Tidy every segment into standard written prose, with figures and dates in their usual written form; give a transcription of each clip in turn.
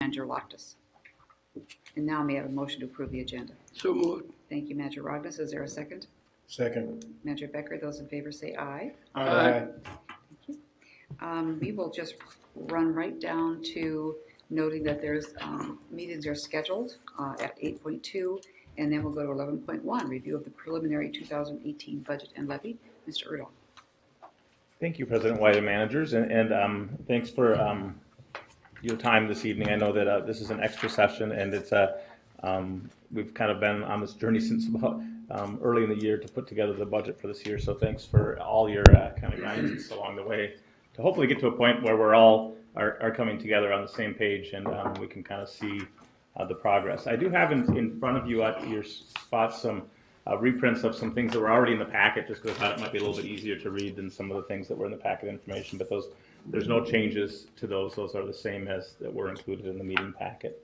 Manager Loftus. And now may I have a motion to approve the agenda? So moved. Thank you, Manager Rognes. Is there a second? Second. Manager Becker, those in favor say aye. Aye. We will just run right down to noting that there's meetings are scheduled at 8.2, and then we'll go to 11.1, review of the preliminary 2018 budget and levy. Mr. Erdahl. Thank you, President White and managers, and thanks for your time this evening. I know that this is an extra session, and it's we've kind of been on this journey since about early in the year to put together the budget for this year. So thanks for all your kind of guidance along the way to hopefully get to a point where we're all are coming together on the same page, and we can kind of see the progress. I do have in front of you at your spots some reprints of some things that were already in the packet, just because I thought it might be a little bit easier to read than some of the things that were in the packet information, but there's no changes to those. Those are the same as that were included in the meeting packet.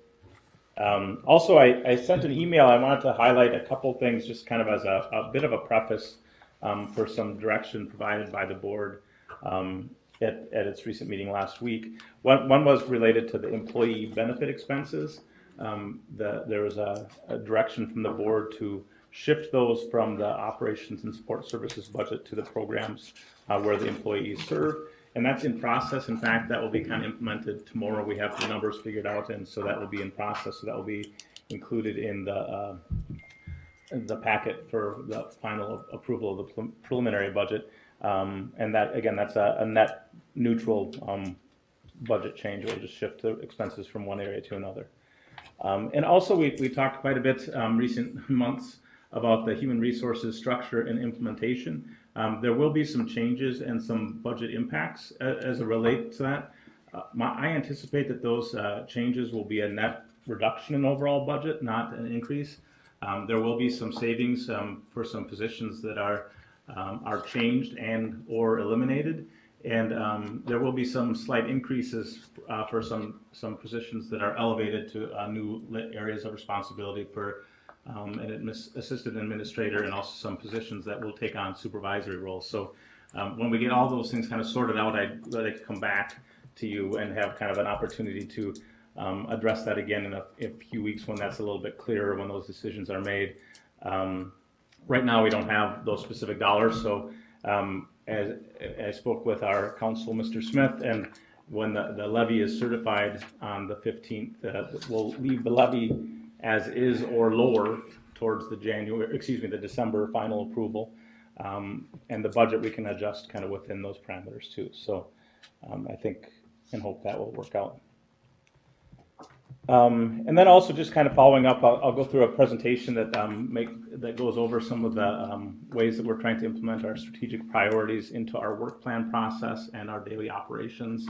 Also, I sent an email. I wanted to highlight a couple things just kind of as a bit of a preface for some direction provided by the board at its recent meeting last week. One was related to the employee benefit expenses. There was a direction from the board to shift those from the operations and support services budget to the programs where the employees serve. And that's in process. In fact, that will be kind of implemented tomorrow. We have the numbers figured out, and so that will be in process. So that will be included in the packet for the final approval of the preliminary budget. And that, again, that's a net neutral budget change. We'll just shift the expenses from one area to another. And also, we talked quite a bit recent months about the human resources structure and implementation. There will be some changes and some budget impacts as it relates to that. I anticipate that those changes will be a net reduction in overall budget, not an increase. There will be some savings for some positions that are changed and or eliminated, and there will be some slight increases for some positions that are elevated to new areas of responsibility for an assistant administrator, and also some positions that will take on supervisory roles. So when we get all those things kind of sorted out, I'd like to come back to you and have kind of an opportunity to address that again in a few weeks when that's a little bit clearer, when those decisions are made. Right now, we don't have those specific dollars, so as I spoke with our counsel, Mr. Smith, and when the levy is certified on the 15th, we'll leave the levy as is or lower towards the December final approval. And the budget we can adjust kind of within those parameters too. So I think and hope that will work out. And then also just kind of following up, I'll go through a presentation that goes over some of the ways that we're trying to implement our strategic priorities into our work plan process and our daily operations,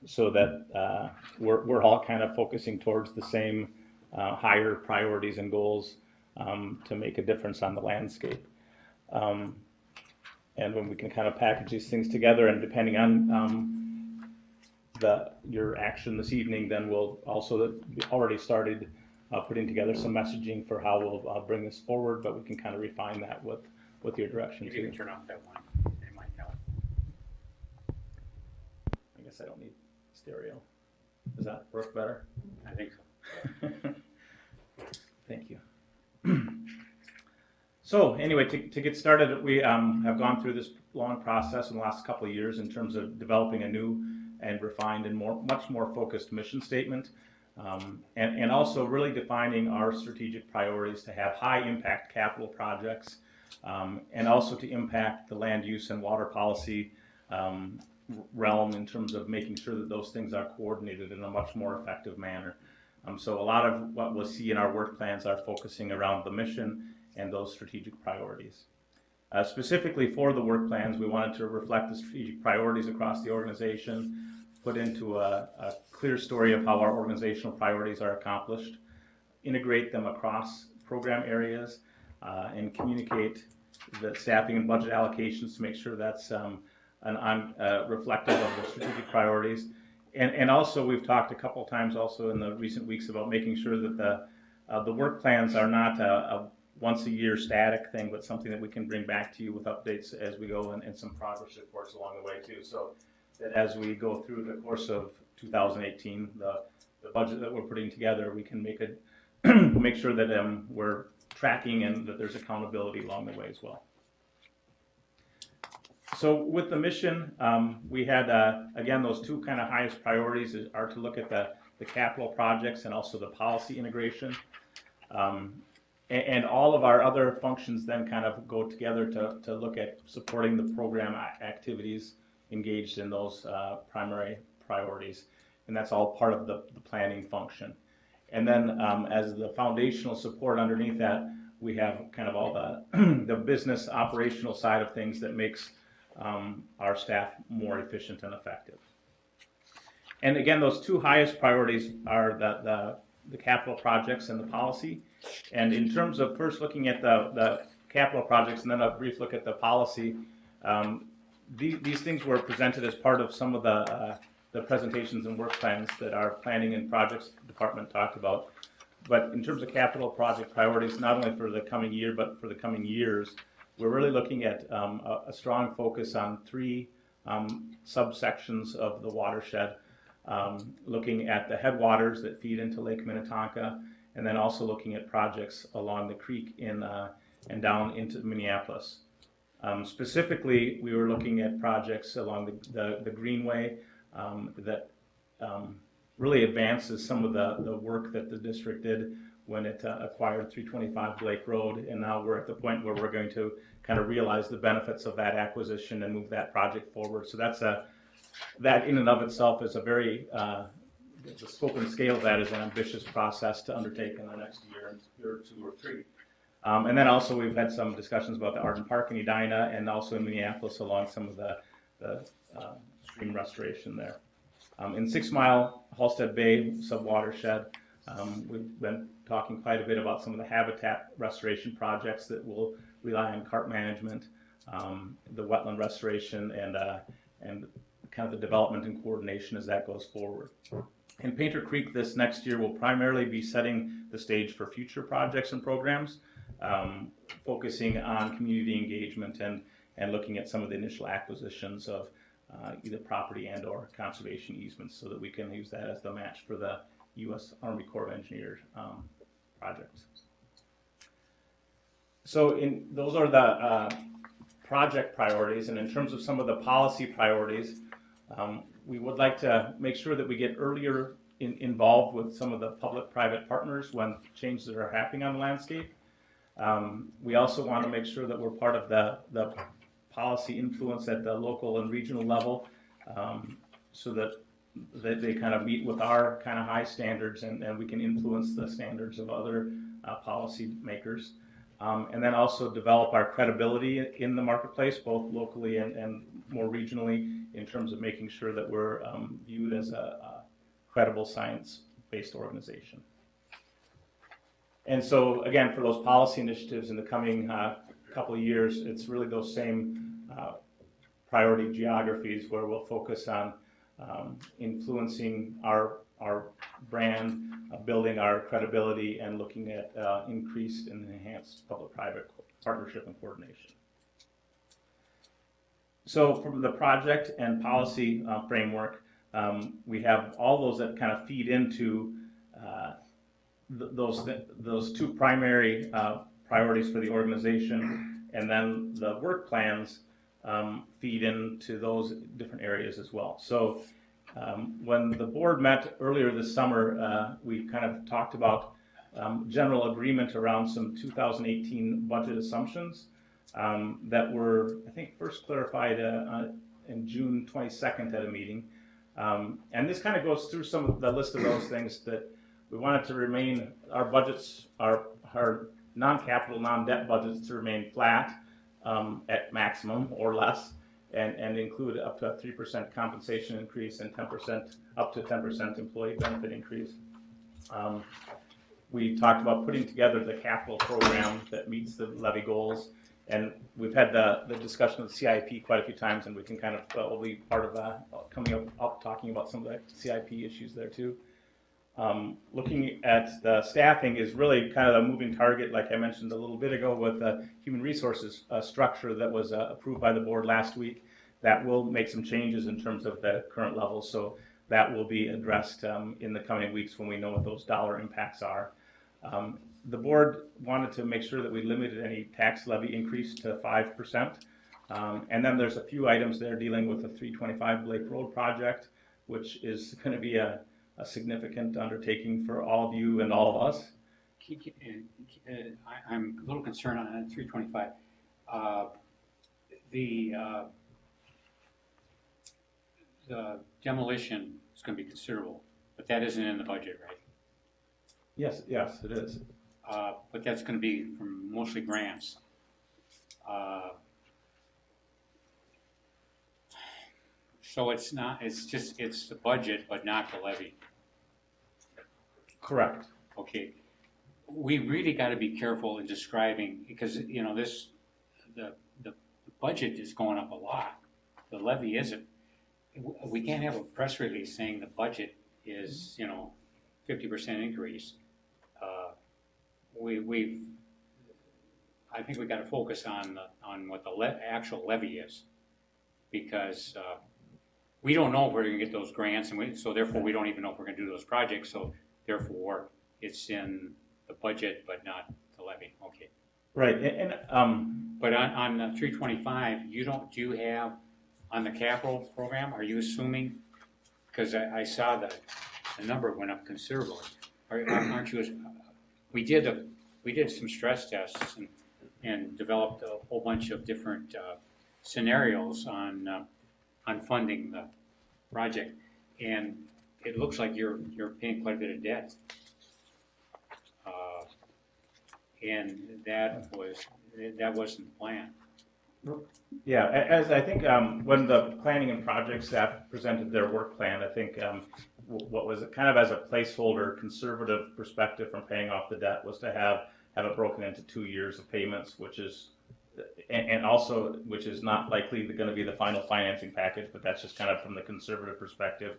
so that we're all kind of focusing towards the same higher priorities and goals to make a difference on the landscape. And when we can kind of package these things together, and depending on your action this evening, then we'll also already started putting together some messaging for how we'll bring this forward, but we can kind of refine that with your direction too. You can turn off that one. It might help. I guess I don't need stereo. Does that work better? I think so. Thank you. So anyway, to get started, we have gone through this long process in the last couple of years in terms of developing a new and refined and much more focused mission statement, and also really defining our strategic priorities to have high impact capital projects, and also to impact the land use and water policy realm in terms of making sure that those things are coordinated in a much more effective manner. So a lot of what we'll see in our work plans are focusing around the mission and those strategic priorities. Specifically for the work plans, we wanted to reflect the strategic priorities across the organization, put into a clear story of how our organizational priorities are accomplished, integrate them across program areas, and communicate the staffing and budget allocations to make sure that's reflective of the strategic priorities. And also, we've talked a couple of times also in the recent weeks about making sure that the work plans are not a once a year static thing, but something that we can bring back to you with updates as we go, and some progress reports along the way too. So that as we go through the course of 2018, the budget that we're putting together, we can make it, make sure that we're tracking and that there's accountability along the way as well. So with the mission, we had, again, those two kind of highest priorities are to look at the capital projects and also the policy integration. And all of our other functions then kind of go together to look at supporting the program activities engaged in those primary priorities. And that's all part of the planning function. And then as the foundational support underneath that, we have kind of all the business operational side of things that makes our staff more efficient and effective. And again, those two highest priorities are the capital projects and the policy. And in terms of first looking at the capital projects and then a brief look at the policy, these things were presented as part of some of the presentations and work plans that our planning and projects department talked about. But in terms of capital project priorities, not only for the coming year, but for the coming years, we're really looking at a strong focus on three subsections of the watershed, looking at the headwaters that feed into Lake Minnetonka, and then also looking at projects along the creek and down into Minneapolis. Specifically, we were looking at projects along the Greenway that really advances some of the work that the district did when it acquired 325 Lake Road, and now we're at the point where we're going to kind of realize the benefits of that acquisition and move that project forward. So that in and of itself is a very, the scope and scale of that is an ambitious process to undertake in the next year or two or three. And then also we've had some discussions about the Arden Park in Edina and also in Minneapolis along some of the stream restoration there. In 6 Mile Halstead Bay subwatershed, we've been talking quite a bit about some of the habitat restoration projects that will rely on carp management, the wetland restoration, and kind of the development and coordination as that goes forward. In Painter Creek this next year will primarily be setting the stage for future projects and programs, focusing on community engagement and looking at some of the initial acquisitions of either property and or conservation easements so that we can use that as the match for the U.S. Army Corps of Engineers projects. So those are the project priorities, and in terms of some of the policy priorities, we would like to make sure that we get earlier involved with some of the public-private partners when changes are happening on the landscape. We also want to make sure that we're part of the policy influence at the local and regional level, so that they kind of meet with our kind of high standards and we can influence the standards of other policy makers. And then also develop our credibility in the marketplace, both locally and more regionally, in terms of making sure that we're viewed as a credible science-based organization. And so, again, for those policy initiatives in the coming couple of years, it's really those same priority geographies where we'll focus on influencing our brand, building our credibility, and looking at increased and enhanced public-private partnership and coordination. So from the project and policy framework, we have all those that kind of feed into those two primary priorities for the organization, and then the work plans feed into those different areas as well. So when the board met earlier this summer, we kind of talked about general agreement around some 2018 budget assumptions that were, I think, first clarified in June 22nd at a meeting. And this kind of goes through some of the list of those things that we wanted to remain, our budgets, our non-capital, non-debt budgets to remain flat at maximum or less, and include up to a 3% compensation increase and 10%, up to 10% employee benefit increase. We talked about putting together the capital program that meets the levy goals, and we've had the discussion of the CIP quite a few times, and we can kind of, will be part of coming up talking about some of the CIP issues there too. Looking at the staffing is really kind of a moving target, like I mentioned a little bit ago, with the human resources structure that was approved by the board last week. That will make some changes in terms of the current levels. So that will be addressed in the coming weeks when we know what those dollar impacts are. The board wanted to make sure that we limited any tax levy increase to 5%. And then there's a few items there dealing with the 325 Blake Road project, which is going to be a significant undertaking for all of you and all of us. I'm a little concerned on 325. The demolition is going to be considerable, but that isn't in the budget, right? Yes, it is. But that's going to be from mostly grants. So it's not, it's the budget, but not the levy. Correct. Okay. We really got to be careful in describing, because, you know, the budget is going up a lot. The levy isn't. We can't have a press release saying the budget is, you know, 50% increase. I think we got to focus on what the actual levy is, because we don't know if we're going to get those grants, and so therefore we don't even know if we're going to do those projects. So therefore, it's in the budget, but not the levy. Okay. Right, But on 325, do you have on the capital program? Are you assuming? Because I saw that the number went up considerably. Aren't you? We did some stress tests and developed a whole bunch of different scenarios on funding the project, and it looks like you're paying quite a bit of debt, and that wasn't the plan. Yeah, as I think when the planning and project staff presented their work plan, I think what was kind of as a placeholder conservative perspective from paying off the debt was to have it broken into 2 years of payments, which is not likely going to be the final financing package, but that's just kind of from the conservative perspective.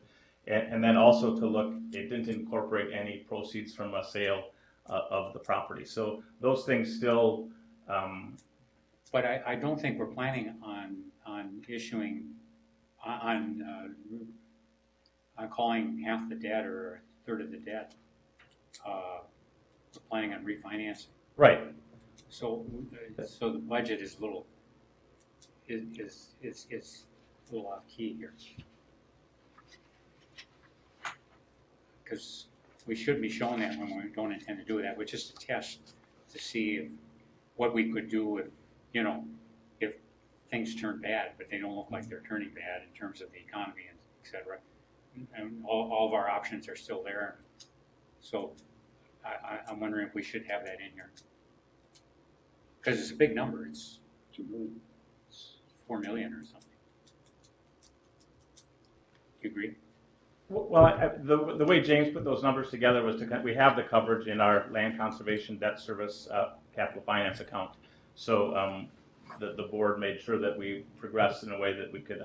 And then also to look, it didn't incorporate any proceeds from a sale of the property. So those things still. But I don't think we're planning on issuing, on calling half the debt or a third of the debt. We're planning on refinancing. Right. So the budget is a little, it's a little off key here. Because we should be showing that when we don't intend to do that, which is a test to see what we could do if, you know, if things turn bad, but they don't look like they're turning bad in terms of the economy and et cetera. And all of our options are still there. So I'm wondering if we should have that in here. Because it's a big number. It's 2 million. It's 4 million or something. Do you agree? Well, the way James put those numbers together was we have the coverage in our land conservation debt service capital finance account. So the board made sure that we progressed in a way that we could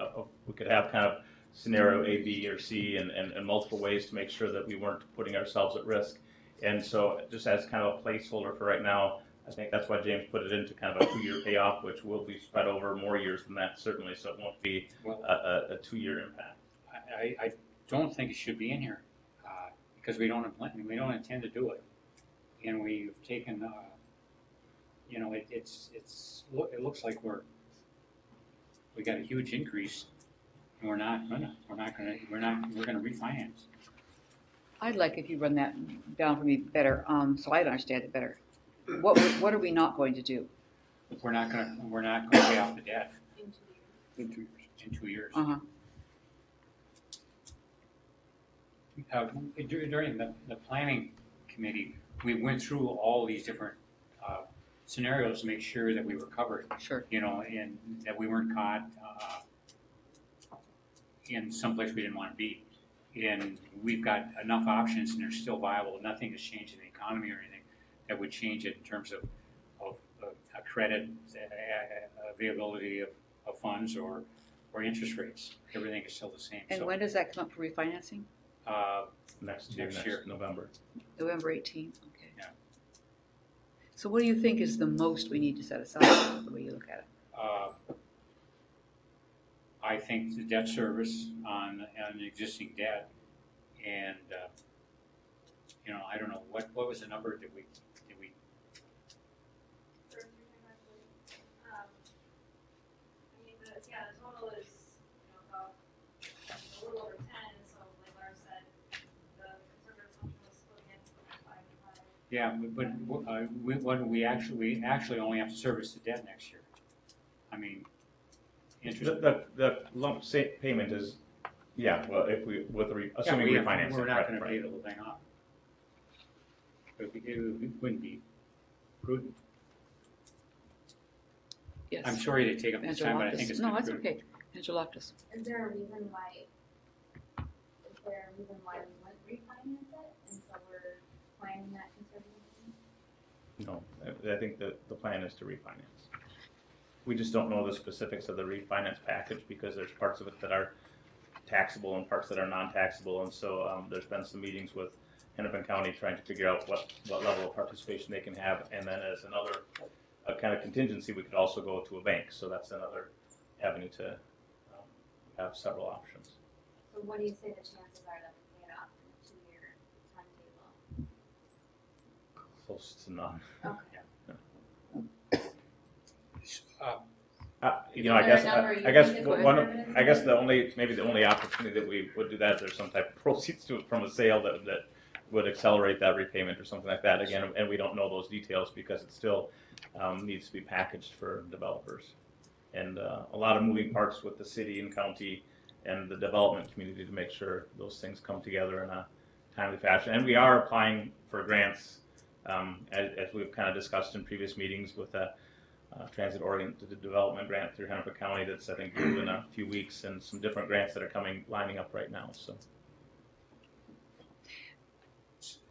have kind of scenario A, B, or C, and multiple ways to make sure that we weren't putting ourselves at risk. And so just as kind of a placeholder for right now, I think that's why James put it into kind of a 2-year payoff, which will be spread over more years than that, certainly, so it won't be a 2-year impact. I don't think it should be in here because we don't intend to do it, and we've taken, you know, it looks like we got a huge increase, and we're gonna refinance. I'd like if you run that down for me better, so I'd understand it better. What are we not going to do? We're not gonna pay off the debt in 2 years. In 2 years. Uh-huh. During the planning committee, we went through all these different scenarios to make sure that we were covered. Sure. You know, and that we weren't caught in some place we didn't want to be. And we've got enough options, and they're still viable. Nothing has changed in the economy or anything that would change it in terms of a credit availability of funds or interest rates. Everything is still the same. And when does that come up for refinancing? Next Next year. November. November 18th, okay. Yeah. So what do you think is the most we need to set aside, the way you look at it? I think the debt service on the existing debt, and, you know, I don't know, what was the number that we, I mean, the total is, you know, about a little over 10, so like Lars said, the conservative assumption was split against 5 and 5. yeah, we actually only have to service the debt next year. I mean, interest. The lump payment is, yeah, well, if we, assuming Yeah, refinancing. we're not right, gonna right. pay the whole thing off. It wouldn't be prudent. Yes. I'm sorry to take up this time, but I think it's. No, that's okay. Angelopoulos. Is there a reason why we wouldn't refinance it, and so we're planning that conservatively? No, I think the plan is to refinance. We just don't know the specifics of the refinance package because there's parts of it that are taxable and parts that are non-taxable, and so there's been some meetings with Hennepin County trying to figure out what level of participation they can have, and then as another kind of contingency, we could also go to a bank, so that's another avenue to have several options. So what do you say the chances are that we pay it off in a 2-year timetable? Close to none. Okay. You know, I Is there guess, a number you I guess think is one, conservative? I guess maybe the only opportunity that we would do that, there's some type of proceeds to it from a sale that would accelerate that repayment or something like that. Again, and we don't know those details because it still needs to be packaged for developers. And a lot of moving parts with the city and county and the development community to make sure those things come together in a timely fashion. And we are applying for grants, as we've kind of discussed in previous meetings with a transit-oriented development grant through Hennepin County that's, I think, due in a few weeks, and some different grants that are lining up right now.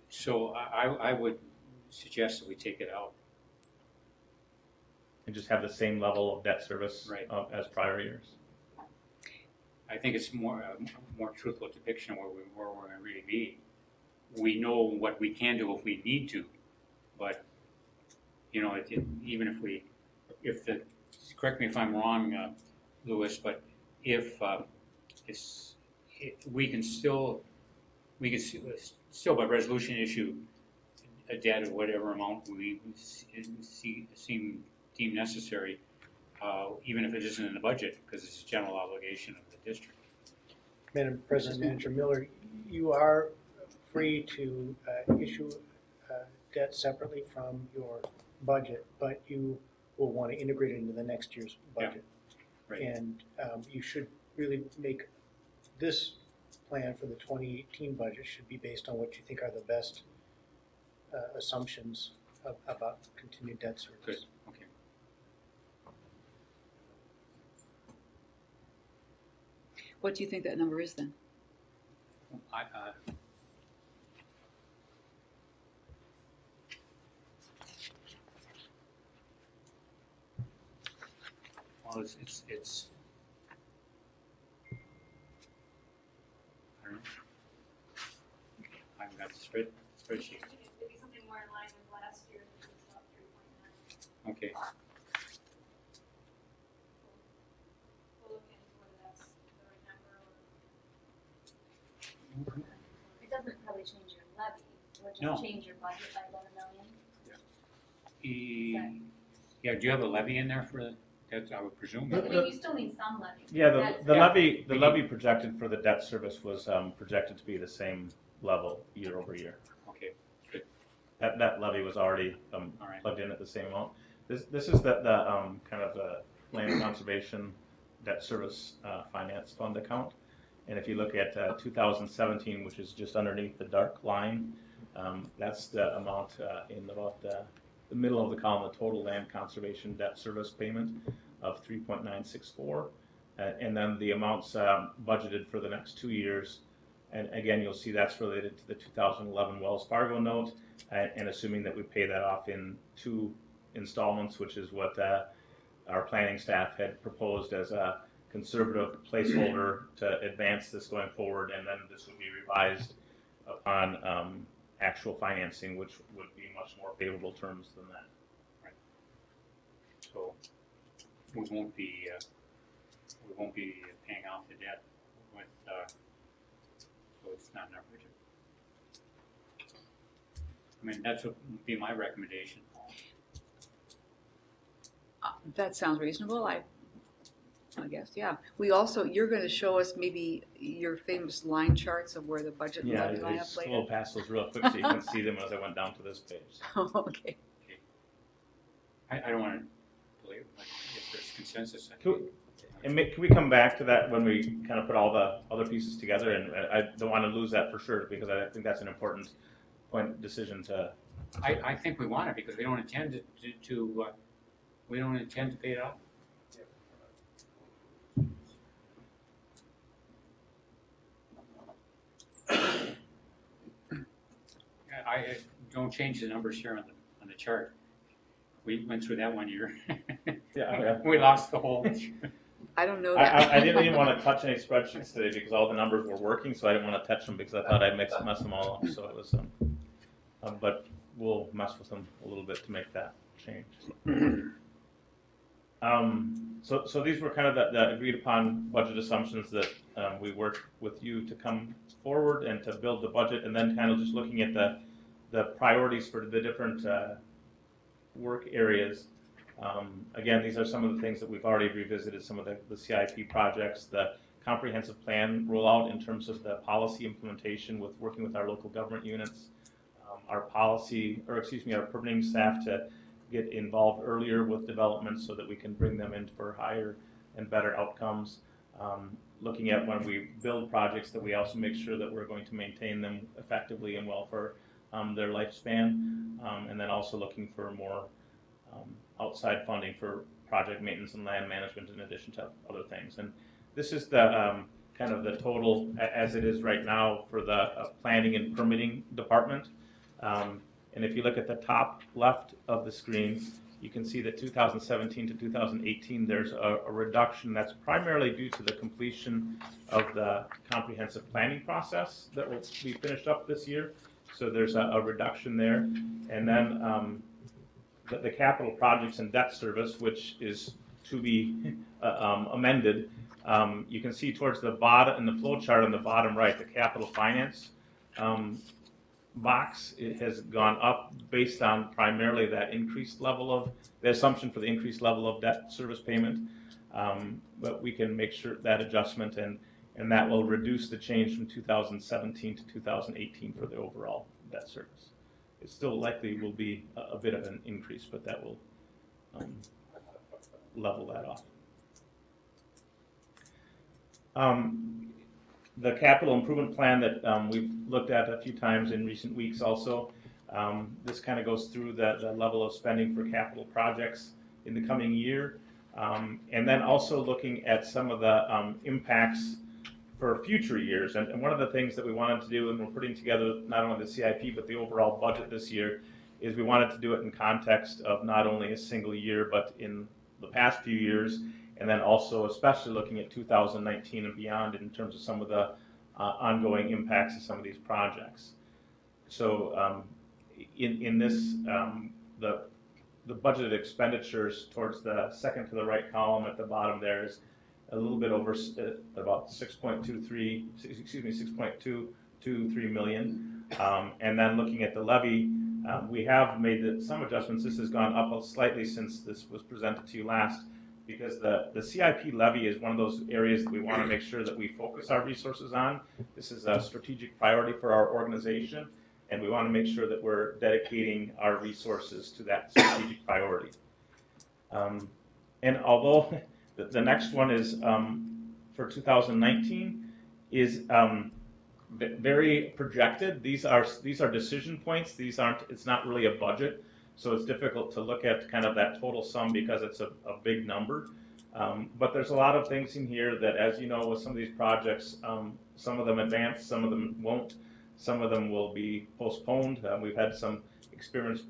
So I would suggest that we take it out. And just have the same level of debt service Right. As prior years. I think it's more truthful depiction of where we're going to really be. We know what we can do if we need to, but you know, even if correct me if I'm wrong, Louis, but if we can still by resolution issue a debt of whatever amount we deem necessary, even if it isn't in the budget, because it's a general obligation of the district. Madam President, Manager Miller, you are free to issue debt separately from your budget, but you will want to integrate it into the next year's budget. Yeah, right. And you should really make this plan for the 2018 budget should be based on what you think are the best assumptions about continued debt service. Good. Okay. What do you think that number is then? Well, it's I don't know. I haven't got the spreadsheet. It'd be something more in line with last year, which was about 3.9. Okay. We'll look into whether that's the right number or. It doesn't probably change your levy, it would No. just change your budget by 11 million. Yeah, do you have a levy in there for that? I would presume. I mean, you still need some levy. Yeah, That's- the levy projected for the debt service was projected to be the same level year over year. Okay, good. That levy was already All right. plugged in at the same amount. This is the kind of the land conservation debt service finance fund account. And if you look at 2017, which is just underneath the dark line, that's the amount in about the middle of the column, the total land conservation debt service payment of 3.964. And then the amounts budgeted for the next 2 years. And again, you'll see that's related to the 2011 Wells Fargo note, and assuming that we pay that off in 2 installments, which is what our planning staff had proposed as a conservative placeholder to advance this going forward, and then this would be revised upon actual financing, which would be much more favorable terms than that. So we won't be we won't be paying off the debt with, so it's not in our budget. I mean, that's what would be my recommendation, Paul. That sounds reasonable, I guess, yeah. We also, you're gonna show us maybe your famous line charts of where the budget and Yeah, levy line I up scrolled later. past those real quick so you can see them as I went down to this page. Okay. I don't want to believe, but if there's consensus. Can we come back to that when we kind of put all the other pieces together? And I don't want to lose that for sure, because I think that's an important decision to. I think we want it because we don't intend we don't intend to pay it off. I don't change the numbers here on the chart. We went through that one year. Yeah. We lost the whole. I don't know that. I didn't even want to touch any spreadsheets today because all the numbers were working, so I didn't want to touch them because I thought I'd mess them all up. So it was, but we'll mess with them a little bit to make that change. So these were kind of the agreed upon budget assumptions that we worked with you to come forward and to build the budget, and then kind of just looking at the priorities for the different work areas. Again, these are some of the things that we've already revisited, some of the CIP projects, the comprehensive plan rollout in terms of the policy implementation with working with our local government units, our permitting staff to get involved earlier with development so that we can bring them in for higher and better outcomes. Looking at when we build projects that we also make sure that we're going to maintain them effectively and well for their lifespan, and then also looking for more outside funding for project maintenance and land management in addition to other things. And this is the kind of the total as it is right now for the planning and permitting department. And if you look at the top left of the screen, you can see that 2017 to 2018, there's a reduction that's primarily due to the completion of the comprehensive planning process that will be finished up this year. So there's a reduction there. And then the capital projects and debt service, which is to be amended, you can see towards the bottom, in the flow chart on the bottom right, the capital finance box, it has gone up based on primarily that increased level of, the assumption for the increased level of debt service payment. But we can make sure that adjustment, and that will reduce the change from 2017 to 2018 for the overall debt service. It still likely will be a bit of an increase, but that will level that off. The capital improvement plan that we've looked at a few times in recent weeks also, this kind of goes through the level of spending for capital projects in the coming year, and then also looking at some of the impacts for future years. And one of the things that we wanted to do, and we're putting together not only the CIP but the overall budget this year, is we wanted to do it in context of not only a single year but in the past few years, and then also especially looking at 2019 and beyond in terms of some of the ongoing impacts of some of these projects. So in this, the budgeted expenditures towards the second to the right column at the bottom there is a little bit over about 6.23 million. And then looking at the levy, we have made some adjustments. This has gone up slightly since this was presented to you last, because the CIP levy is one of those areas that we want to make sure that we focus our resources on. This is a strategic priority for our organization, and we want to make sure that we're dedicating our resources to that strategic priority. And although the next one is for 2019 is very projected. These are decision points. It's not really a budget. So it's difficult to look at kind of that total sum because it's a big number. But there's a lot of things in here that, as you know, with some of these projects, some of them advance, some of them won't. Some of them will be postponed. We've had some experience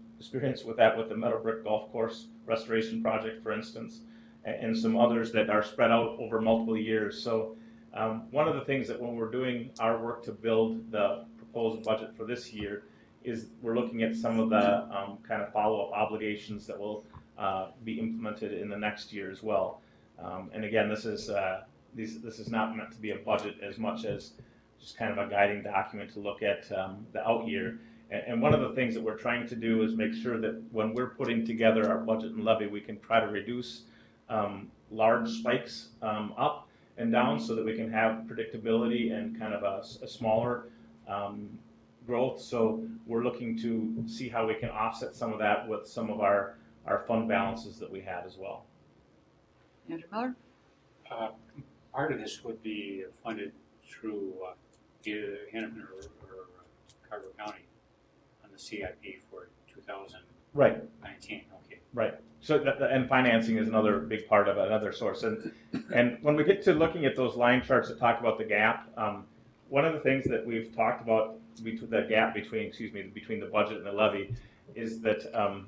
with that with the Meadowbrook Golf Course restoration project, for instance, and some others that are spread out over multiple years. So one of the things that when we're doing our work to build the proposed budget for this year is we're looking at some of the kind of follow-up obligations that will be implemented in the next year as well. And again, this is not meant to be a budget as much as just kind of a guiding document to look at the out year. And one of the things that we're trying to do is make sure that when we're putting together our budget and levy, we can try to reduce large spikes up and down so that we can have predictability and kind of a smaller growth. So we're looking to see how we can offset some of that with some of our fund balances that we have as well. Manager Miller? Part of this would be funded through either Hennepin or Carver County on the CIP for 2019. Right. Okay. Right. So and financing is another big part of it, another source. And when we get to looking at those line charts that talk about the gap, one of the things that we've talked about the gap between the budget and the levy is that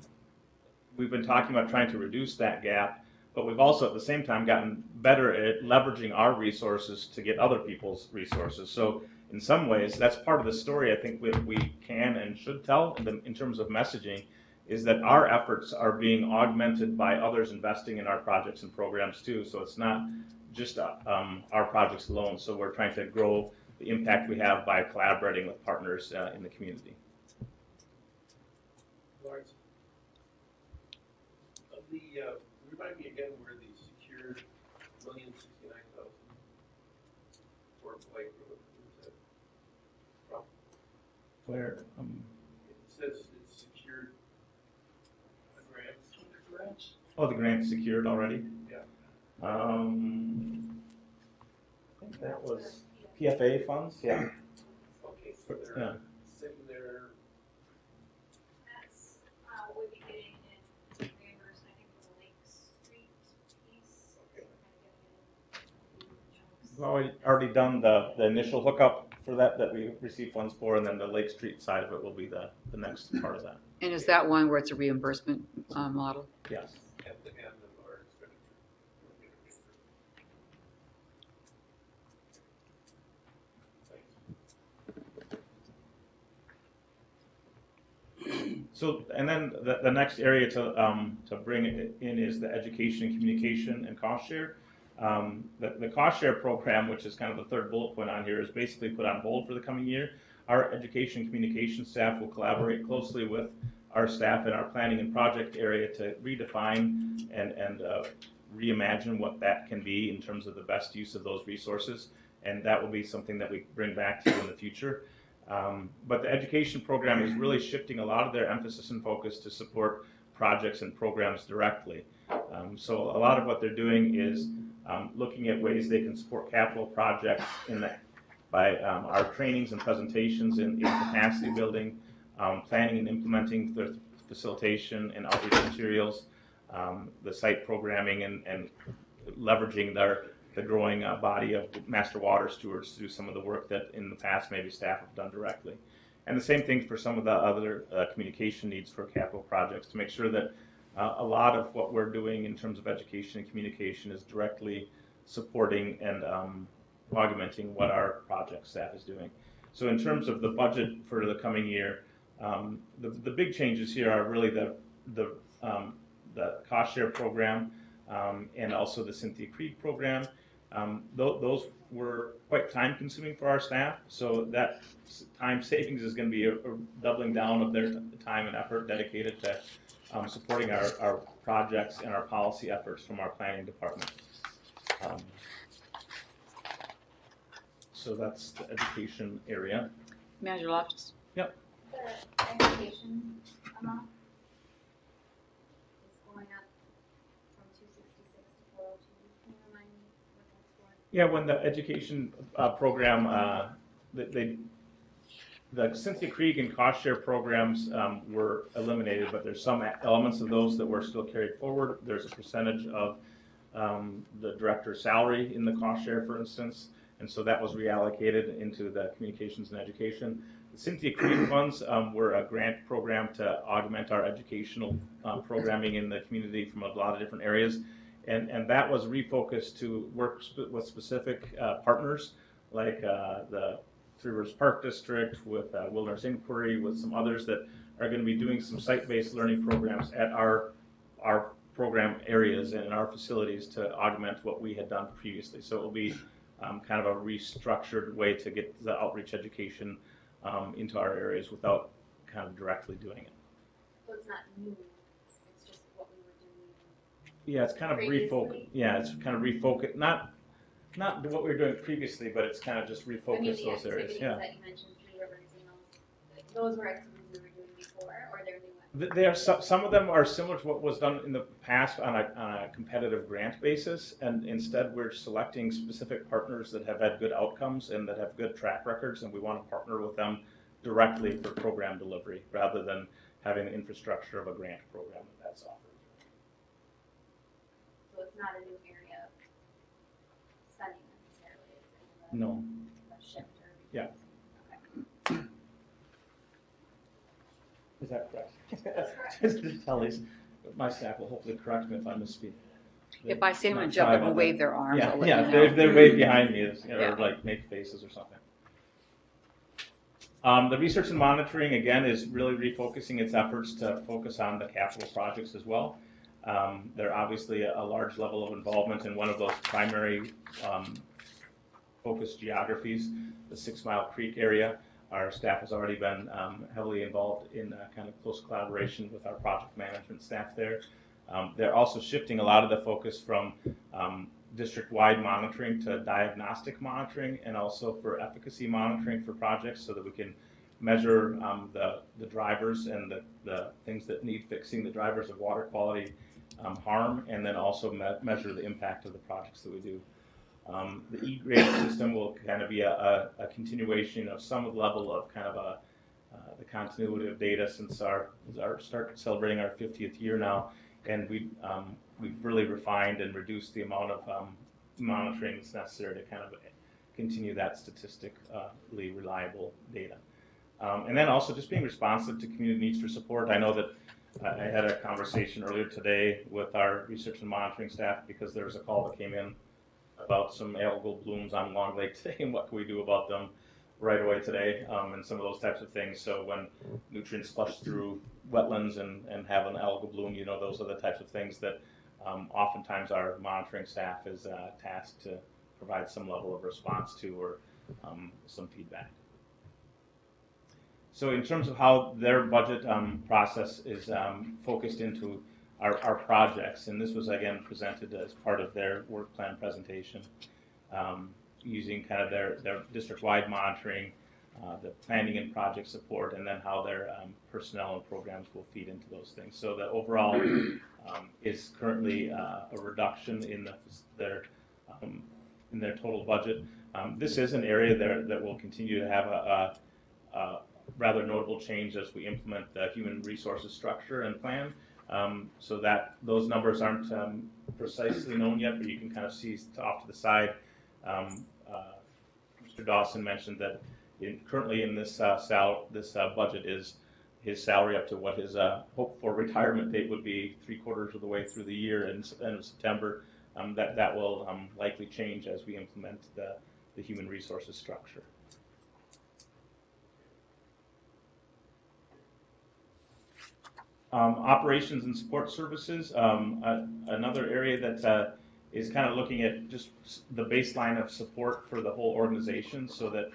we've been talking about trying to reduce that gap, but we've also at the same time gotten better at leveraging our resources to get other people's resources. So in some ways, that's part of the story I think we can and should tell in terms of messaging, is that our efforts are being augmented by others investing in our projects and programs too. So it's not just our projects alone. So we're trying to grow the impact we have by collaborating with partners in the community. Lawrence, remind me again where the secured $1,069,000 for Blake Road is from? Where It says it's secured grants. oh, the grant's secured already. Yeah. I think that was PFA funds. Yeah. Okay, so Yeah. they're sitting there. That's, we'll be getting it reimbursed, I think, for the Lake Street piece. Okay. We're kind of getting it in chunks. We've already done the initial hookup for that we received funds for, and then the Lake Street side of it will be the next part of that. And is that one where it's a reimbursement model? Yes. At the end of our expenditure. So, and then the next area to bring it in is the education and communication and cost share. The cost share program, which is kind of the third bullet point on here, is basically put on hold for the coming year. Our education and communication staff will collaborate closely with our staff in our planning and project area to redefine and reimagine what that can be in terms of the best use of those resources. And that will be something that we bring back to you in the future. But the education program is really shifting a lot of their emphasis and focus to support projects and programs directly. So a lot of what they're doing is looking at ways they can support capital projects by our trainings and presentations in capacity building, planning and implementing the facilitation and outreach materials, the site programming and leveraging the growing body of master water stewards to do some of the work that in the past maybe staff have done directly. And the same thing for some of the other communication needs for capital projects to make sure that a lot of what we're doing in terms of education and communication is directly supporting and augmenting what our project staff is doing. So in terms of the budget for the coming year, the big changes here are really the cost share program and also the Cynthia Creek program. Those were quite time consuming for our staff, so that time savings is going to be a doubling down of their time and effort dedicated to supporting our projects and our policy efforts from our planning department. So that's the education area. Manager Loftus? Yep. The education amount is going up from 266 to 402. Can you remind me what that's for? Yeah, when the education program, the Cynthia Creek and cost share programs were eliminated, but there's some elements of those that were still carried forward. There's a percentage of the director's salary in the cost share, for instance, and so that was reallocated into the communications and education. The Cynthia Creek funds were a grant program to augment our educational programming in the community from a lot of different areas. And that was refocused to work with specific partners like the Three Rivers Park District, with Wilderness Inquiry, with some others that are going to be doing some site-based learning programs at our program areas and in our facilities to augment what we had done previously. So it will be kind of a restructured way to get the outreach education into our areas without kind of directly doing it. So it's not new, it's just what we were doing. Yeah, it's kind of refocus. Previously? Yeah, it's kind of refocus. Not what we were doing previously, but it's kind of just I mean, refocus the those areas. activities Yeah. that you mentioned, Three Rivers and those were activities we were doing before, or they're new ones? They are some of them are similar to what was done in the past on a competitive grant basis, and instead we're selecting specific partners that have had good outcomes and that have good track records, and we want to partner with them directly for program delivery rather than having the infrastructure of a grant program that's offered. So it's not a new area of spending necessarily, it's kind No. of a shift or. Yeah. Okay. Is that correct? That's correct. Just tell these, my staff will hopefully correct me if I misspeak. If I see anyone Not jump shy up and about wave that. their arms, Yeah, I'll let yeah, you if know. they're way behind me, or Yeah. like make faces or something. The research and monitoring, again, is really refocusing its efforts to focus on the capital projects as well. They're obviously a large level of involvement in one of those primary focus geographies, the 6 Mile Creek area. Our staff has already been heavily involved in kind of close collaboration with our project management staff there. They're also shifting a lot of the focus from district-wide monitoring to diagnostic monitoring, and also for efficacy monitoring for projects, so that we can measure the drivers and the things that need fixing, the drivers of water quality harm, and then also measure the impact of the projects that we do. The E-grade system will kind of be a continuation of some level of kind of the continuity of data since our start celebrating our 50th year now, and we've really refined and reduced the amount of monitoring that's necessary to kind of continue that statistically reliable data. And then also just being responsive to community needs for support. I know that I had a conversation earlier today with our research and monitoring staff because there was a call that came in about some algal blooms on Long Lake today and what can we do about them right away today, and some of those types of things. So when nutrients flush through wetlands and have an algal bloom, you know, those are the types of things that oftentimes our monitoring staff is tasked to provide some level of response to, or some feedback. So in terms of how their budget process is focused into our projects, and this was again presented as part of their work plan presentation, using kind of their district-wide monitoring, the planning and project support, and then how their personnel and programs will feed into those things. So the overall is currently a reduction in their total budget. This is an area that will continue to have a rather notable change as we implement the human resources structure and plan. So that those numbers aren't precisely known yet, but you can kind of see off to the side. Mr. Dawson mentioned that currently in this budget is his salary up to what his hope for retirement date would be 3/4 of the way through the year in end of September. That will likely change as we implement the human resources structure. Operations and support services, another area that is kind of looking at just the baseline of support for the whole organization, so that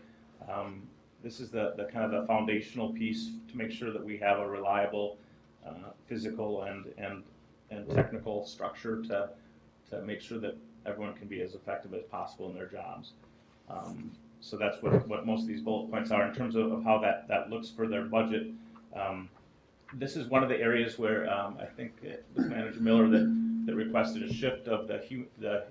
this is the kind of the foundational piece to make sure that we have a reliable physical and technical structure to make sure that everyone can be as effective as possible in their jobs. So that's what most of these bullet points are in terms of how that looks for their budget. This is one of the areas where I think it was Manager Miller that requested a shift of the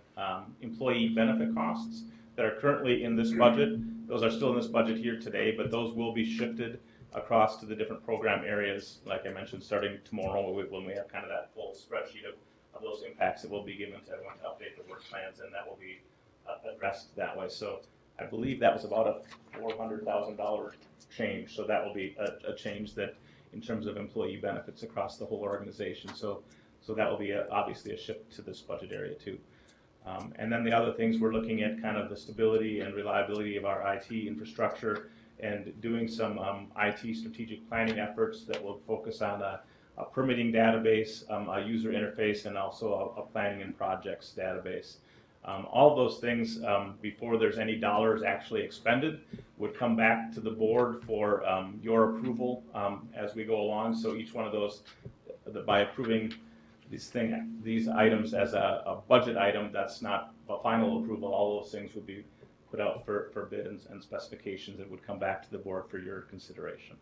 employee benefit costs that are currently in this budget. Those are still in this budget here today, but those will be shifted across to the different program areas, like I mentioned, starting tomorrow when we have kind of that full spreadsheet of those impacts that will be given to everyone to update their work plans, and that will be addressed that way. So I believe that was about a $400,000 change, so that will be a change that in terms of employee benefits across the whole organization. So that will be obviously a shift to this budget area too. And then the other things, we're looking at kind of the stability and reliability of our IT infrastructure and doing some IT strategic planning efforts that will focus on a permitting database, a user interface, and also a planning and projects database. All of those things, before there's any dollars actually expended, would come back to the board for your approval as we go along. So each one of those, by approving these items as a budget item, that's not a final approval. All those things would be put out for bid and specifications that would come back to the board for your consideration.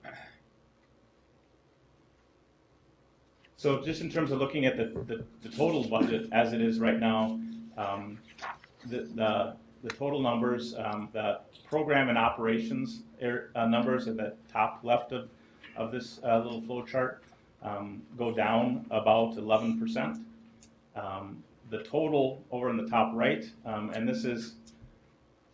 So just in terms of looking at the total budget as it is right now, the total numbers, the program and operations numbers at the top left of this little flow chart go down about 11%. The total over in the top right, and this is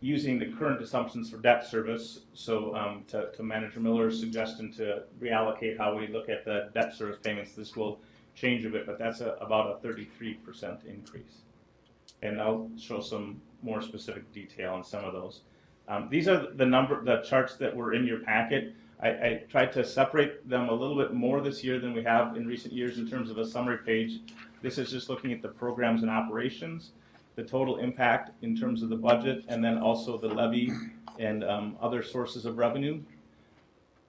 using the current assumptions for debt service. So to Manager Miller's suggestion to reallocate how we look at the debt service payments, this will change a bit, but that's about a 33% increase. And I'll show some more specific detail on some of those. These are the charts that were in your packet. I tried to separate them a little bit more this year than we have in recent years in terms of a summary page. This is just looking at the programs and operations, the total impact in terms of the budget, and then also the levy and other sources of revenue.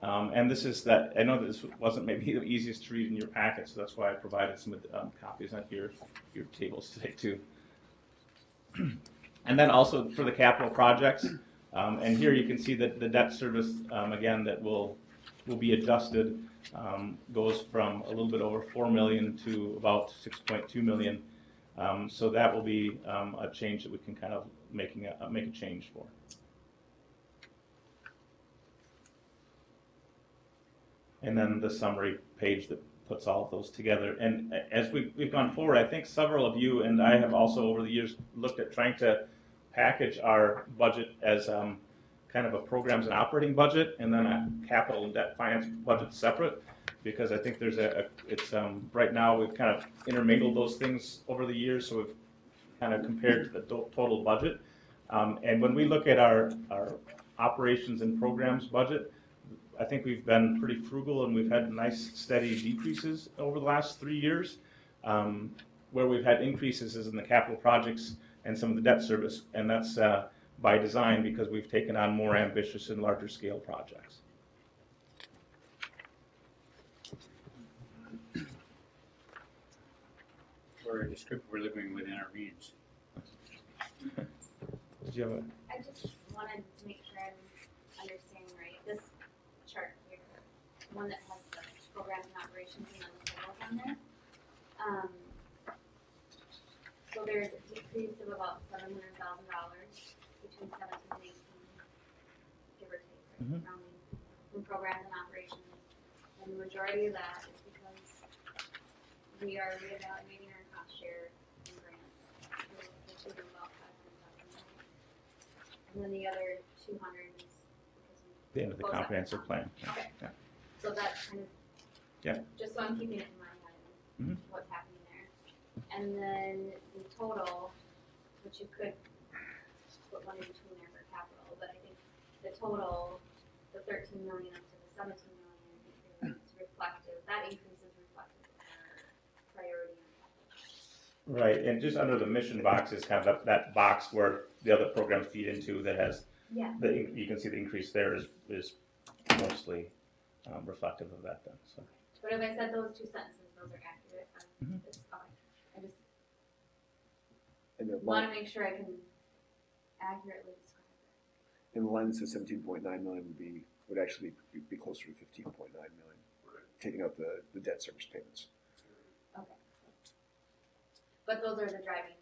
And this is that, I know this wasn't maybe the easiest to read in your packet, so that's why I provided some copies on your tables today too. And then also for the capital projects, and here you can see that the debt service, again, that will be adjusted, goes from a little bit over 4 million to about 6.2 million. So that will be a change that we can kind of make a change for. And then the summary page that puts all of those together. And as we've gone forward, I think several of you and I have also over the years looked at trying to package our budget as kind of a programs and operating budget, and then a capital and debt finance budget separate, because I think there's right now we've kind of intermingled those things over the years, so we've kind of compared to the total budget. And when we look at our operations and programs budget, I think we've been pretty frugal, and we've had nice steady decreases over the last 3 years. Where we've had increases is in the capital projects and some of the debt service, and that's by design because we've taken on more ambitious and larger scale projects. We're living within our means. Did you have a? I just wanted to make sure I'm understanding right. This chart here, the one that has the programs and operations and then the totals on there. So there's a decrease of about $700,000 between 17 and 18, give or take, right, rounding, from programs and operations. And the majority of that is because we are reevaluating our cost share and grants, which is about $500,000. And then the other 200 is because we The end of the closed out comprehensive plan. Okay. Yeah. So that's kind of, Yeah. just so I'm keeping it in my head, Mhm. what's happening there. And then the total, which you could put one in between there for capital, but I think the total, the 13 million up to the 17 million is reflective, that increase is reflective of our priority on capital. Right, and just under the mission box is kind of that box where the other programs feed into that has, Yeah. you can see the increase there is mostly reflective of that then, so. But if I said those two sentences, those are accurate, Mhm. okay. I just And the want line, to make sure I can accurately describe it. and the line that says 17.9 million would actually be closer to 15.9 million, taking out the debt service payments. Okay. But those are the driving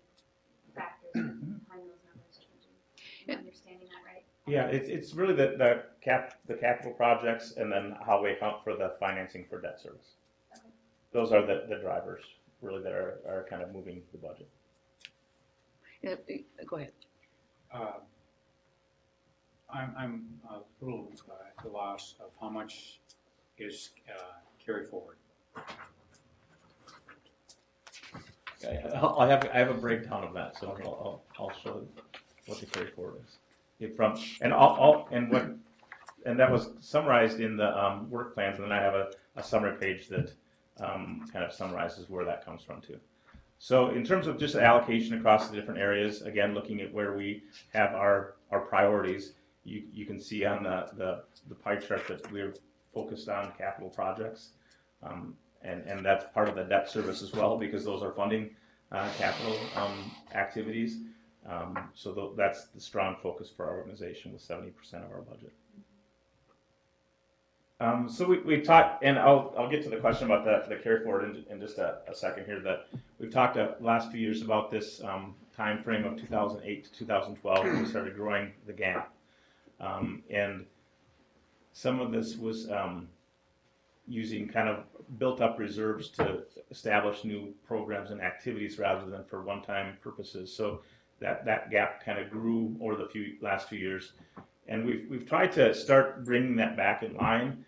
factors behind those numbers. Am I understanding that right? Yeah, it's really the capital projects and then how we account for the financing for debt service. Okay. Those are the drivers really that are kind of moving the budget. Yeah, go ahead. I'm a little at the loss of how much is carried forward. I have a breakdown of that, so I'll show what the carry forward is. And that was summarized in the work plans, and then I have a summary page that kind of summarizes where that comes from too. So in terms of just allocation across the different areas, again, looking at where we have our priorities, you can see on the pie chart that we're focused on capital projects. And that's part of the debt service as well, because those are funding capital activities. So that's the strong focus for our organization with 70% of our budget. So we talked, and I'll get to the question about the carry forward in just a second here, that we've talked the last few years about this time frame of 2008 to 2012 when we started growing the gap. And some of this was using kind of built up reserves to establish new programs and activities rather than for one-time purposes. So that gap kind of grew over the last few years. And we've tried to start bringing that back in line.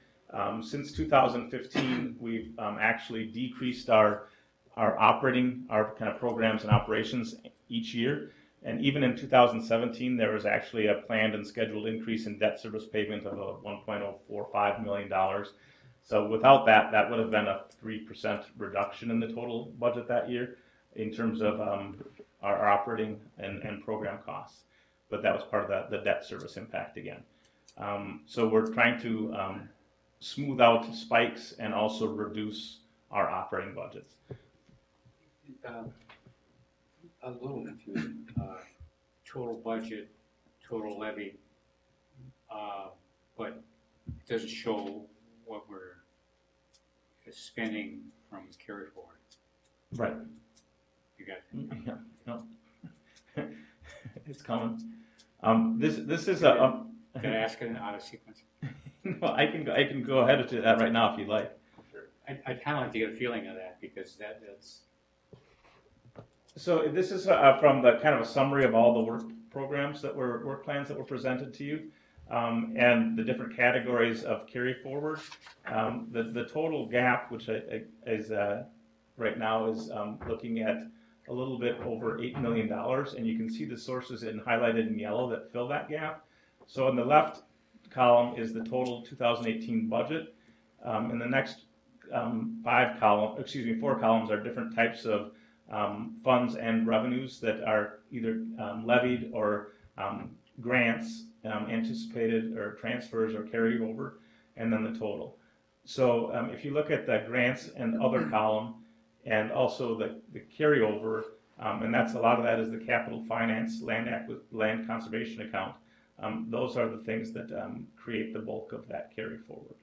Since 2015, we've actually decreased our kind of programs and operations each year. And even in 2017, there was actually a planned and scheduled increase in debt service payment of $1.045 million. So without that, that would have been a 3% reduction in the total budget that year in terms of our operating and program costs. But that was part of the debt service impact again. So we're trying to smooth out spikes and also reduce our operating budgets. A little confusing. Total budget, total levy, but it doesn't show what we're spending from carry forward. Right. You got Yeah. No. It's coming. This is a. Did I ask it out of sequence? No, I can go ahead to that right now if you'd like. I'd kind of like to get a feeling of that, because that's. So this is from the kind of a summary of all the work programs work plans that were presented to you, and the different categories of carry forward. The total gap, which is right now is looking at a little bit over $8 million, and you can see the sources highlighted in yellow that fill that gap. So in the left column is the total 2018 budget, and the next 4 columns are different types of funds and revenues that are either levied or grants, anticipated, or transfers or carried over, and then the total. So if you look at the grants and other column, and also the carryover, and that's a lot of that is the capital finance land conservation account. Those are the things that create the bulk of that carry forward.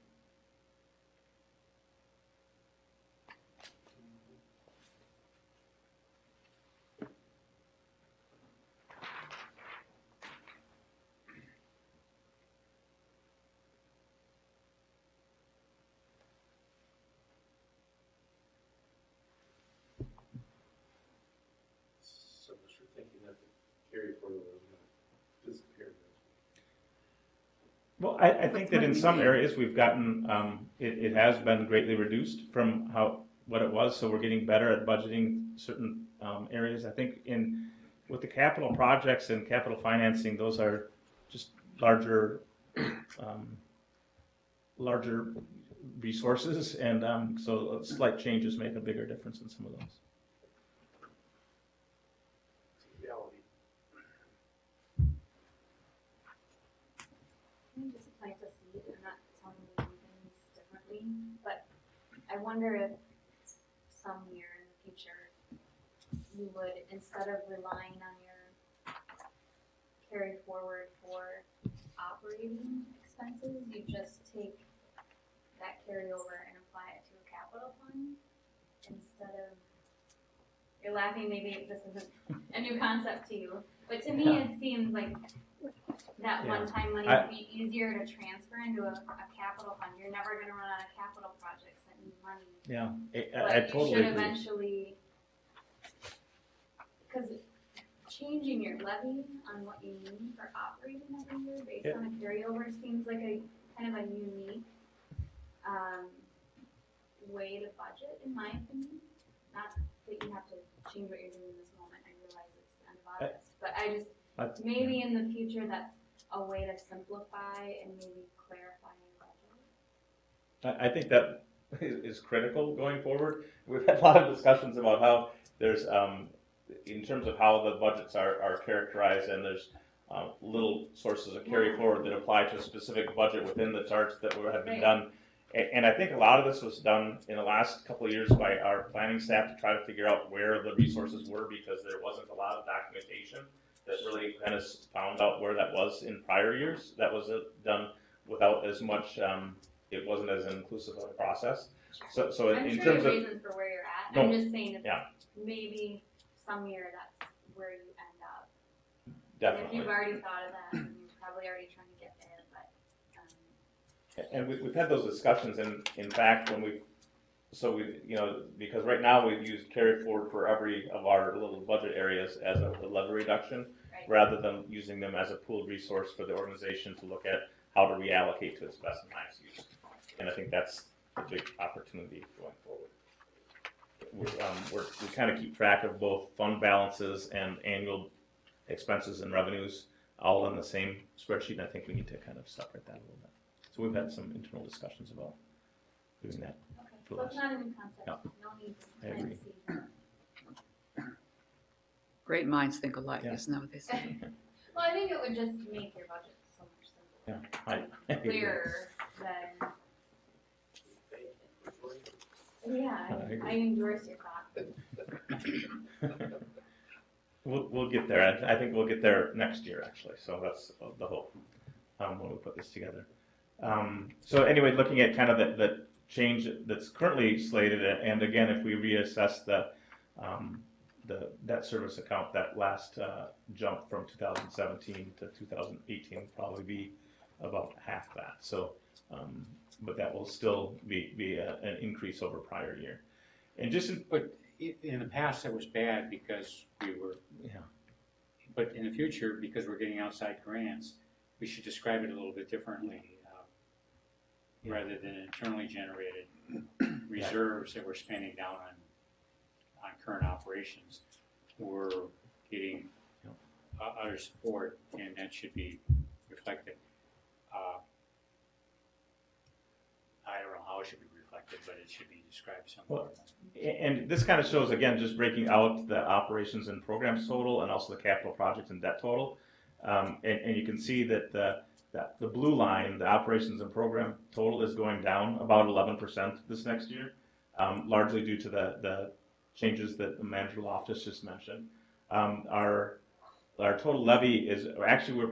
So much for thinking that the carry forward will not disappear. Well, I think that in some areas we've gotten, it has been greatly reduced from what it was, so we're getting better at budgeting certain areas. I think with the capital projects and capital financing, those are just larger resources, and so slight changes make a bigger difference in some of those. Reality. I'm just plant a seed. I'm not telling you to do things differently, but I wonder if some year in the future you would, instead of relying on your carry forward for operating expenses, you just take that carryover and apply it to a capital fund instead of. You're laughing. Maybe this isn't a new concept to you, but to me it seems like that one-time money would be easier to transfer into a capital fund. You're never going to run out of capital projects that need money. Yeah, But I you totally should agree. eventually, because changing your levy on what you need for operating every year based on a carryover seems like a kind of a unique way to budget, in my opinion. Not that you have to change what you're doing in this moment. I realize it's the end of August, but maybe in the future that's a way to simplify and maybe clarify your budget. I think that is critical going forward. We've had a lot of discussions about how there's, in terms of how the budgets are characterized, and there's little sources of carry forward that apply to a specific budget within the charts that have been Right. done. And I think a lot of this was done in the last couple of years by our planning staff to try to figure out where the resources were, because there wasn't a lot of documentation that really kind of found out where that was in prior years. That was done without as much, it wasn't as inclusive of a process. So I'm in sure terms there's of, reasons for where you're at. No. I'm just saying if Yeah. maybe some year that's where you end up. And if definitely. you've already thought of that, and you're probably already trying to get there, but, And we've had those discussions, and in fact, because right now we've used carry forward for every of our little budget areas as a levy reduction, Right. rather than using them as a pooled resource for the organization to look at how to reallocate to its best and highest use. And I think that's a big opportunity going forward. We kind of keep track of both fund balances and annual expenses and revenues all in the same spreadsheet, and I think we need to kind of separate that a little bit. So we've had some internal discussions about doing that. okay. For So it's us. not a new concept. Yeah. No need I to agree. see. Great minds think alike, Yeah. isn't that what they say? Well, I think it would just make your budget so much simpler. Yeah, I agree. Clearer than, yeah, I agree. I endorse your thought. We'll get there. I think we'll get there next year, actually. So that's the hope when we put this together. So anyway, looking at kind of the change that's currently slated, and again, if we reassess the debt service account, that last jump from 2017 to 2018 will probably be about half that. So, but that will still be an increase over prior year. And just But in the past, it was bad because we were, yeah. but in the future, because we're getting outside grants, we should describe it a little bit differently. Yeah. Rather than internally generated reserves that we're spending down on current operations, we're getting other support, and that should be reflected. I don't know how it should be reflected, but it should be described somewhere. And this kind of shows, again, just breaking out the operations and programs total and also the capital projects and debt total. And you can see that the blue line, the operations and program total, is going down about 11% this next year, largely due to the changes that the manager Loftus just mentioned. Our total levy is, actually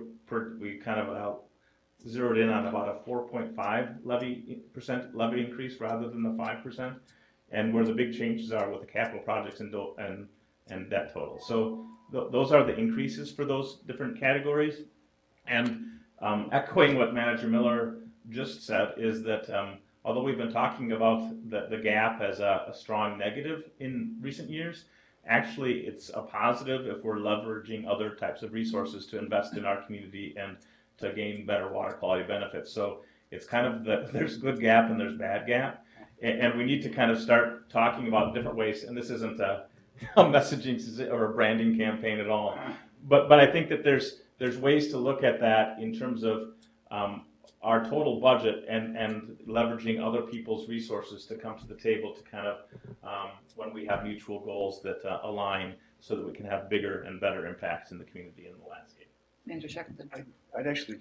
we kind of zeroed in on about a 4.5% levy increase rather than the 5%, and where the big changes are with the capital projects and debt total. So those are the increases for those different categories. And echoing what Manager Miller just said is that although we've been talking about the gap as a strong negative in recent years, actually it's a positive if we're leveraging other types of resources to invest in our community and to gain better water quality benefits. So it's kind of there's good gap and there's bad gap, and we need to kind of start talking about different ways. And this isn't a messaging or a branding campaign at all, but I think that there's ways to look at that in terms of our total budget and leveraging other people's resources to come to the table to kind of when we have mutual goals that align, so that we can have bigger and better impacts in the community and the landscape. Manager Shackleton. I'd actually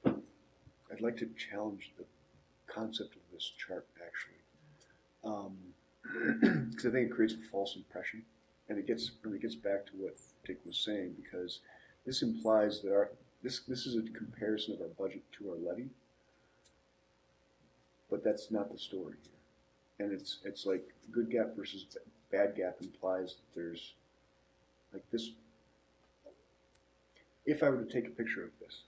I'd like to challenge the concept of this chart, actually. Because I think it creates a false impression, and it gets back to what Dick was saying, because this implies that this is a comparison of our budget to our levy, but that's not the story here. And it's like good gap versus bad gap implies that there's like this. If I were to take a picture of this,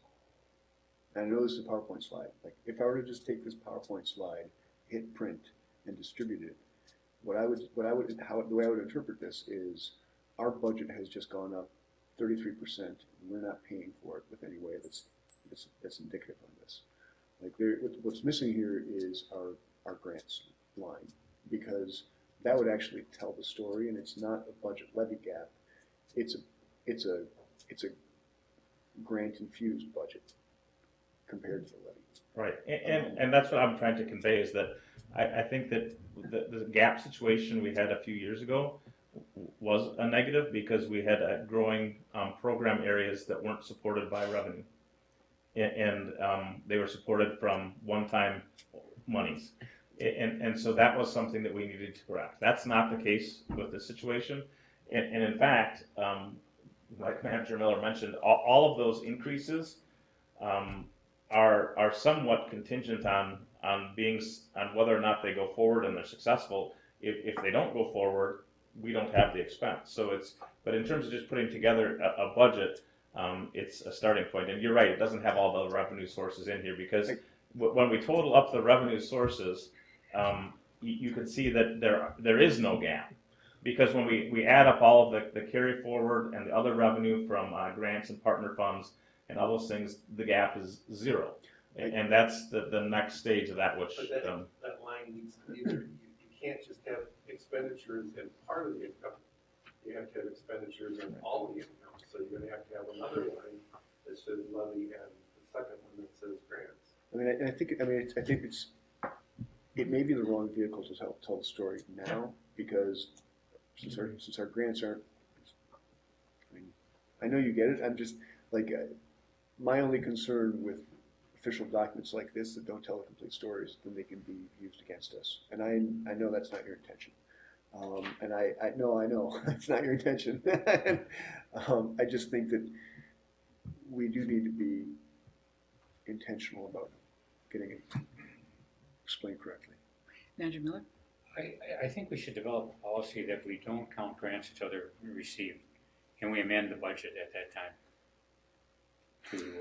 and I know this is a PowerPoint slide, like if I were to just take this PowerPoint slide, hit print, and distribute it, the way I would interpret this is our budget has just gone up 33%, and we're not paying for it with any way that's indicative on this. Like what's missing here is our grants line, because that would actually tell the story, and it's not a budget levy gap. It's a grant infused budget compared to the levy. Right, and that's what I'm trying to convey is that I think that the gap situation we had a few years ago was a negative because we had growing program areas that weren't supported by revenue. And they were supported from one-time monies. And so that was something that we needed to correct. That's not the case with this situation. And in fact, like Manager Miller mentioned, all of those increases are somewhat contingent on whether or not they go forward and they're successful. If they don't go forward, we don't have the expense. But in terms of just putting together a budget, it's a starting point. And you're right, it doesn't have all the revenue sources in here because when we total up the revenue sources, you can see that there is no gap. Because when we add up all of the carry forward and the other revenue from grants and partner funds and all those things, the gap is zero. And that's the next stage of that, which. But that line needs to be there. You can't just have expenditures in part of the income. You have to have expenditures in all of the income. So you're gonna have to have another line that says levy and the second one that says grants. I mean, I think it may be the wrong vehicle to tell the story now because since our grants aren't. I mean, I know you get it. I'm just like my only concern with official documents like this that don't tell the complete stories, then they can be used against us. And I know that's not your intention. And I know it's not your intention. I just think that we do need to be intentional about getting it explained correctly. Manager Miller? I think we should develop a policy that we don't count grants until they're received. And we amend the budget at that time to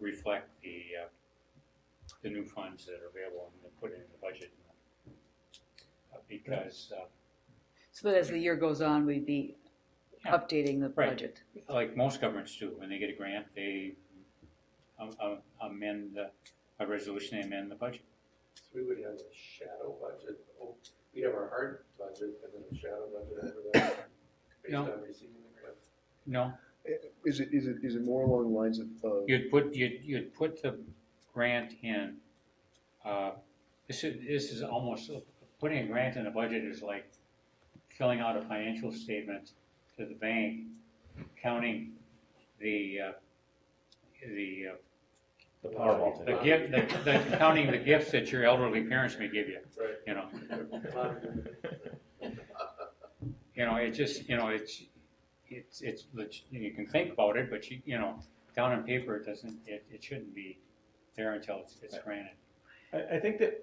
reflect the new funds that are available and then put it in the budget. Because So that as the year goes on, we'd be Yeah. updating the Right. budget. like most governments do, when they get a grant, they amend a resolution, they amend the budget. So we would have a shadow budget. We have our hard budget and then a shadow budget over that based No. on receiving the grants. No, Is it more along the lines of you'd put the grant in. This is almost putting a grant in a budget is like filling out a financial statement to the bank, counting the Powerball the ticket. gift, counting the gifts that your elderly parents may give you. Right. You know, A lot of different- it just it's you can think about it, but down on paper it doesn't. It shouldn't be there until it's granted. I think that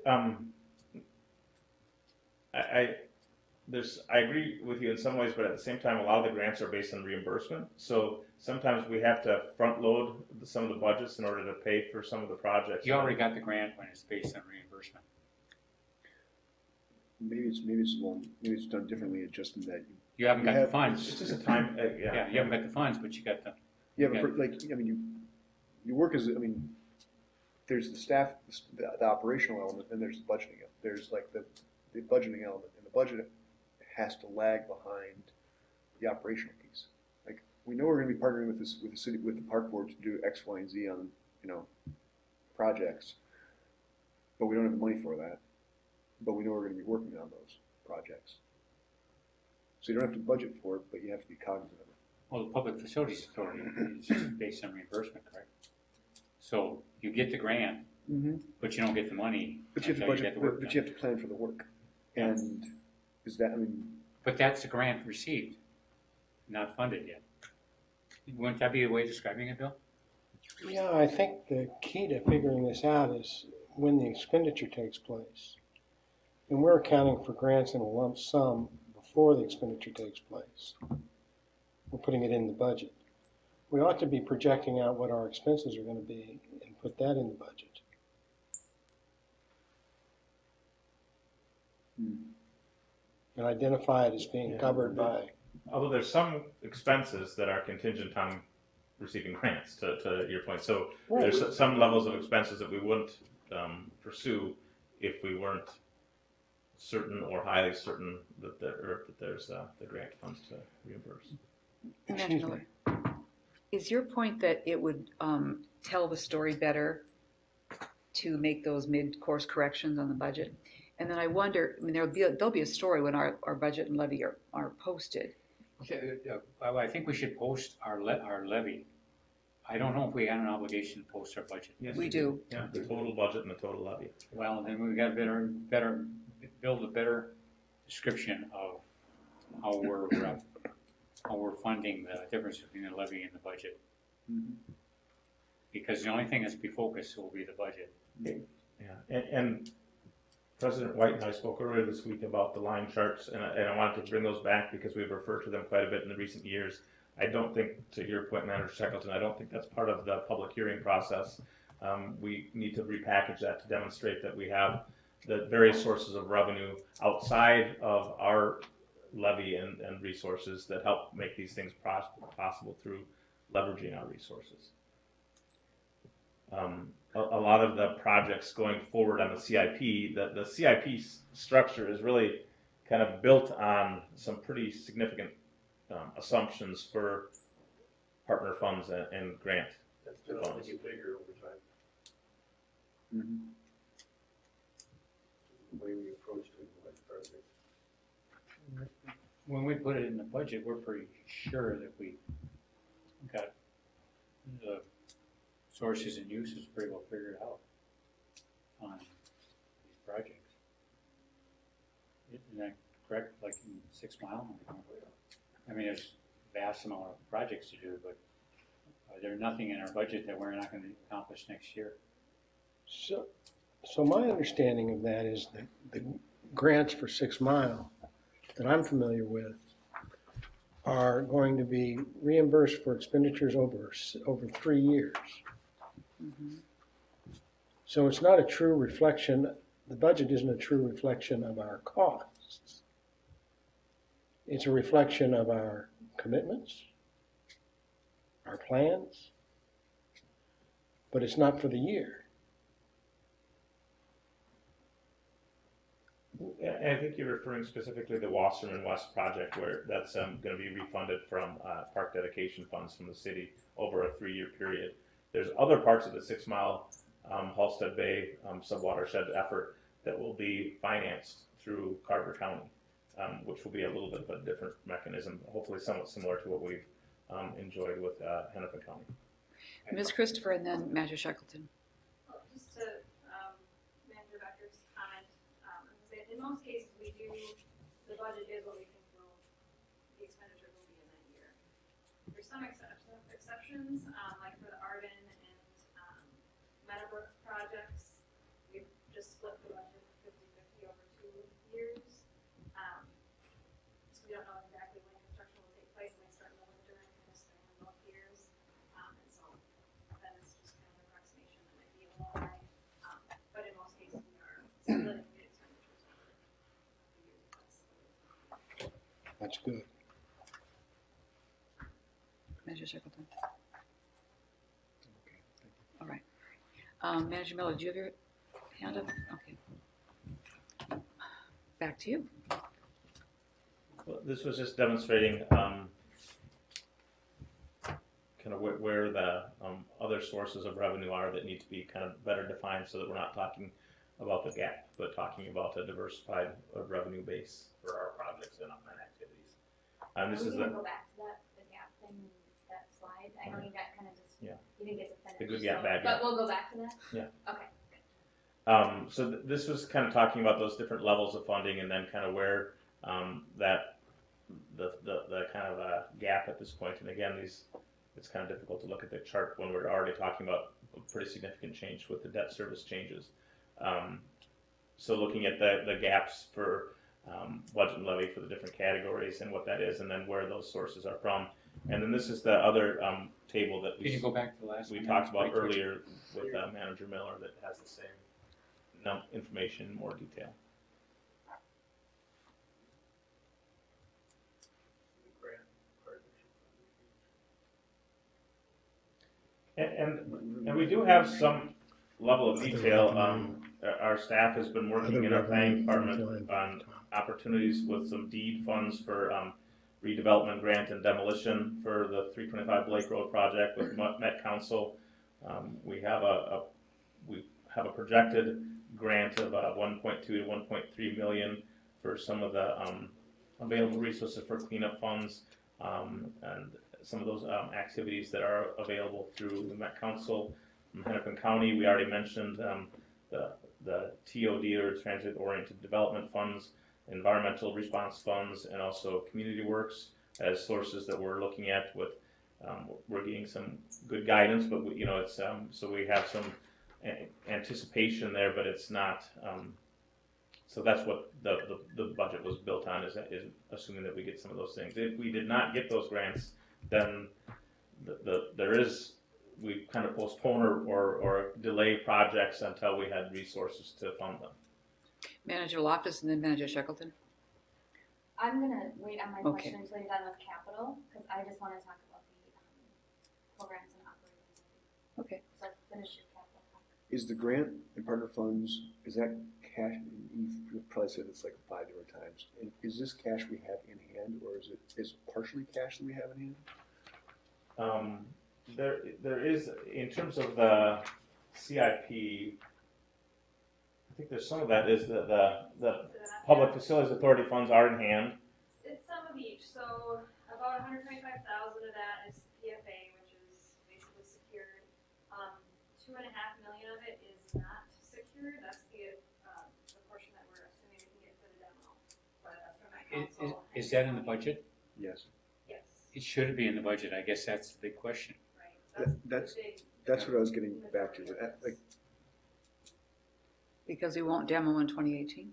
I agree with you in some ways, but at the same time, a lot of the grants are based on reimbursement. So sometimes we have to front load some of the budgets in order to pay for some of the projects. You already got the grant when it's based on reimbursement. maybe it's done differently, just in that You haven't got the It's funds. just a time, Yeah, you haven't got the funds, but you got the. you work as there's the staff, the operational element, and there's the budgeting. There's like the budgeting element, and the budget has to lag behind the operational piece. Like we know we're going to be partnering with the city, with the park board to do X, Y, and Z on projects, but we don't have the money for that. But we know we're going to be working on those projects. So you don't have to budget for it, but you have to be cognizant of it. Well, the Public Facilities Authority is just based on reimbursement, correct? So you get the grant, but you don't get the money But you have to until you budget, get the work but you done. have to plan for the work. And is that, But that's the grant received, not funded yet. Wouldn't that be a way of describing it, Bill? Yeah, I think the key to figuring this out is when the expenditure takes place. And we're accounting for grants in a lump sum before the expenditure takes place. We're putting it in the budget. We ought to be projecting out what our expenses are going to be and put that in the budget. And identify it as being covered by. Although there's some expenses that are contingent on receiving grants, to your point. So there's some levels of expenses that we wouldn't pursue if we weren't certain or highly certain that there's the grant funds to reimburse. Manager Miller, is your point that it would tell the story better to make those mid-course corrections on the budget. And then I wonder, I mean, there'll be a story when our budget and levy are posted. Well, I think we should post our levy. I don't know if we had an obligation to post our budget. Yes, We you do. Yeah, the total budget and the total levy. Well, then we got build a better description of how we're funding the difference between the levy and the budget. Because the only thing that's be focused will be the budget. Yeah, and President White and I spoke earlier this week about the line charts, and I wanted to bring those back because we've referred to them quite a bit in the recent years. I don't think, to your point, Manager Shackleton, I don't think that's part of the public hearing process. We need to repackage that to demonstrate that we have the various sources of revenue outside of our levy and resources that help make these things possible through leveraging our resources. A lot of the projects going forward on the CIP, the CIP structure is really kind of built on some pretty significant assumptions for partner funds and grant. That's been only get bigger over time. The way we approach things like projects. When we put it in the budget, we're pretty sure that we got the sources and uses pretty well figured out on these projects. Isn't that correct? Like in 6 Mile? I mean, there's a vast amount of projects to do, but there's nothing in our budget that we're not going to accomplish next year. So my understanding of that is that the grants for 6 Mile that I'm familiar with are going to be reimbursed for expenditures over 3 years. So it's not a true reflection, the budget isn't a true reflection of our costs. It's a reflection of our commitments, our plans, but it's not for the year. I think you're referring specifically to the Wasserman West project, where that's going to be refunded from park dedication funds from the city over a 3-year period. There's other parts of the 6 Mile Halsted Bay subwatershed effort that will be financed through Carver County, which will be a little bit of a different mechanism, hopefully somewhat similar to what we've enjoyed with Hennepin County. Ms. Christopher and then Manager Shackleton. Well, just to Manager Becker's comment, in most cases we do, the budget is what we think the expenditure will be in that year. There's some exceptions, like for the Arden and Meadowbrook projects, we've just split the budget 50-50 over 2 years. So we don't know exactly when construction will take place. It might start in the winter and kind of spring in both years. And so that is just kind of an approximation that might be a little high. But in most cases, we are splitting the expenditures over the years. That's good. Manager Shackleton. All right. Manager Miller, do you have your hand up? Okay. Back to you. Well, this was just demonstrating kind of where the other sources of revenue are that need to be kind of better defined, so that we're not talking about the gap, but talking about a diversified revenue base for our projects and activities. This is Go the back to the gap thing, that slide. I know you got kind of just, Yeah. you didn't get to finish. The good gap, so- bad But gap. we'll go back to that? Yeah. Okay. So this was kind of talking about those different levels of funding, and then kind of where that the kind of gap at this point. And again, it's kind of difficult to look at the chart when we're already talking about a pretty significant change with the debt service changes. So looking at the gaps for budget and levy for the different categories and what that is, and then where those sources are from. And then this is the other table that Can you go back to the last we one? talked about Right there. earlier with Manager Miller that has the same information in more detail. The grant partnership. And we do have some level of detail. Our staff has been working in our planning department on opportunities with some deed funds for redevelopment grant and demolition for the 325 Blake Road project with Met Council. We have have a projected grant of 1.2 to 1.3 million for some of the available resources for cleanup funds and some of those activities that are available through the Met Council. In Hennepin County, we already mentioned the TOD, or Transit Oriented Development Funds, environmental response funds, and also community works as sources that we're looking at. With we're getting some good guidance, but we, it's so we have some anticipation there, but it's not. So that's what the budget was built on, is assuming that we get some of those things. If we did not get those grants, then we kind of postpone or delay projects until we had resources to fund them. Manager Loftus and then Manager Shackleton. I'm gonna wait on my Okay. question until you're done with capital, because I just wanna talk about the programs and operations. Okay. So finish your capital talk. Is the grant and partner funds, is that cash, you've probably said it's like 5 different times, and is this cash we have in hand, or is it partially cash that we have in hand? There is, in terms of the CIP, I think there's some of that is the Public Facilities Authority funds are in hand. It's some of each, so about 125,000 of that is PFA, which is basically secured. 2.5 million of it is not secured, that's the portion that we're assuming we can get for the demo. But that's from my council. Is that in the budget? Yes. Yes, It should be in the budget, I guess that's the big question. right, That's- the big. That's what I was getting back to, like, Because we won't demo in 2018.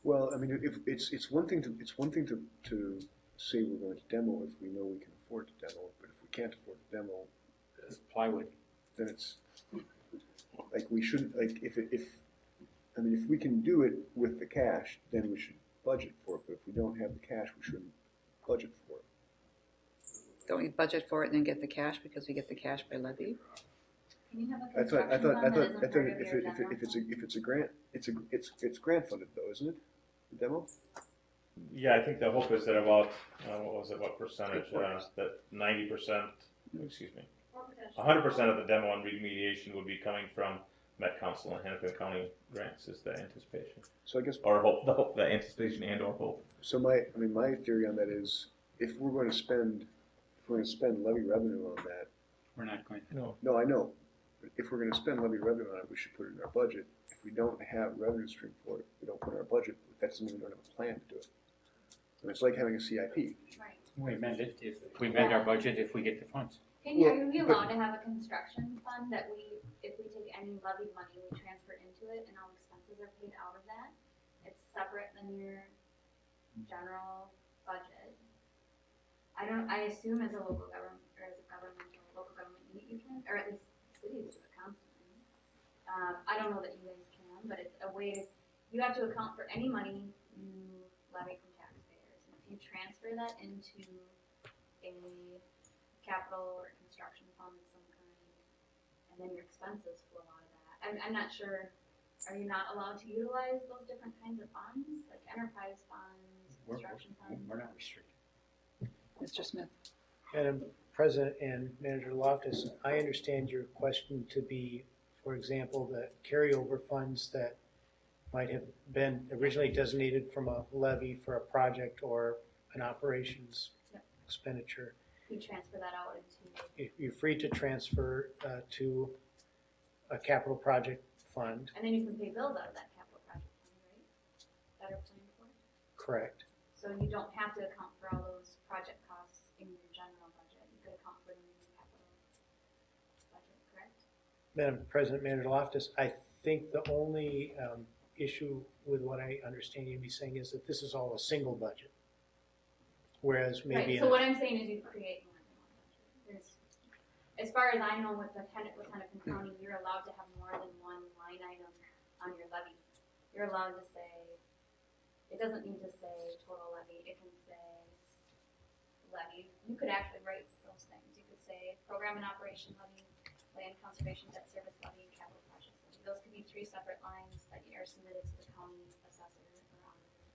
well, I mean, if it's one thing to say we're going to demo if we know we can afford to demo, but if we can't afford to demo, Plywood. then it's like we shouldn't, like, if we can do it with the cash, then we should budget for it, but if we don't have the cash, we shouldn't budget for it. Don't we budget for it and then get the cash because we get the cash by levy? Can you have a I thought construction fund that isn't part of if your general it's a grant, it's grant funded though, isn't it? The demo? Yeah, I think the hope is that about what percentage? That 90%, excuse me, Or potential. 100% of the demo and remediation would be coming from Met Council and Hennepin County grants, is the anticipation, So I guess, or hope. The anticipation and or hope. so my theory on that is, if we're going to spend levy revenue on that, We're not going to. no, I know, but if we're gonna spend levy revenue on it, we should put it in our budget. If we don't have revenue stream for it, we don't put it in our budget, that doesn't mean we don't have a plan to do it. And it's like having a CIP. Right. We amend it, if we amend our budget if we get the funds. Are we Well, allowed to have a construction fund that if we take any levied money, we transfer into it and all expenses are paid out of that? It's separate than your general budget. I assume as a local government, or as a local government unit you can, or at least cities do it constantly. I don't know that you guys can, but it's a way to, you have to account for any money you levy from taxpayers. And if you transfer that into a capital or construction fund of some kind, and then your expenses flow out of that. I'm not sure, are you not allowed to utilize those different kinds of funds, like enterprise funds, construction funds? We're not restricted. Mr. Smith. Madam President and Manager Loftus, I understand your question to be, for example, the carryover funds that might have been originally designated from a levy for a project or an operations Yep. expenditure. You transfer that out into, You're free to transfer to a capital project fund, and then you can pay bills out of that capital project fund, right? Is that what you're saying before? correct? So you don't have to account for all those project costs in your general budget. You could account for them in your capital budget, correct? Madam President, Manager Loftus, I think the only issue with what I understand you to be saying is that this is all a single budget. Whereas maybe Right, so what I'm saying is you create more than one budget. As far as I know, with Hennepin County, you're allowed to have more than one line item on your levy. You're allowed to say, it doesn't need to say total levy, it can say levy. You could actually write those things. You could say program and operation levy, land conservation debt service levy, and capital projects levy. Those could be 3 separate lines that are submitted to the county assessor or auditor.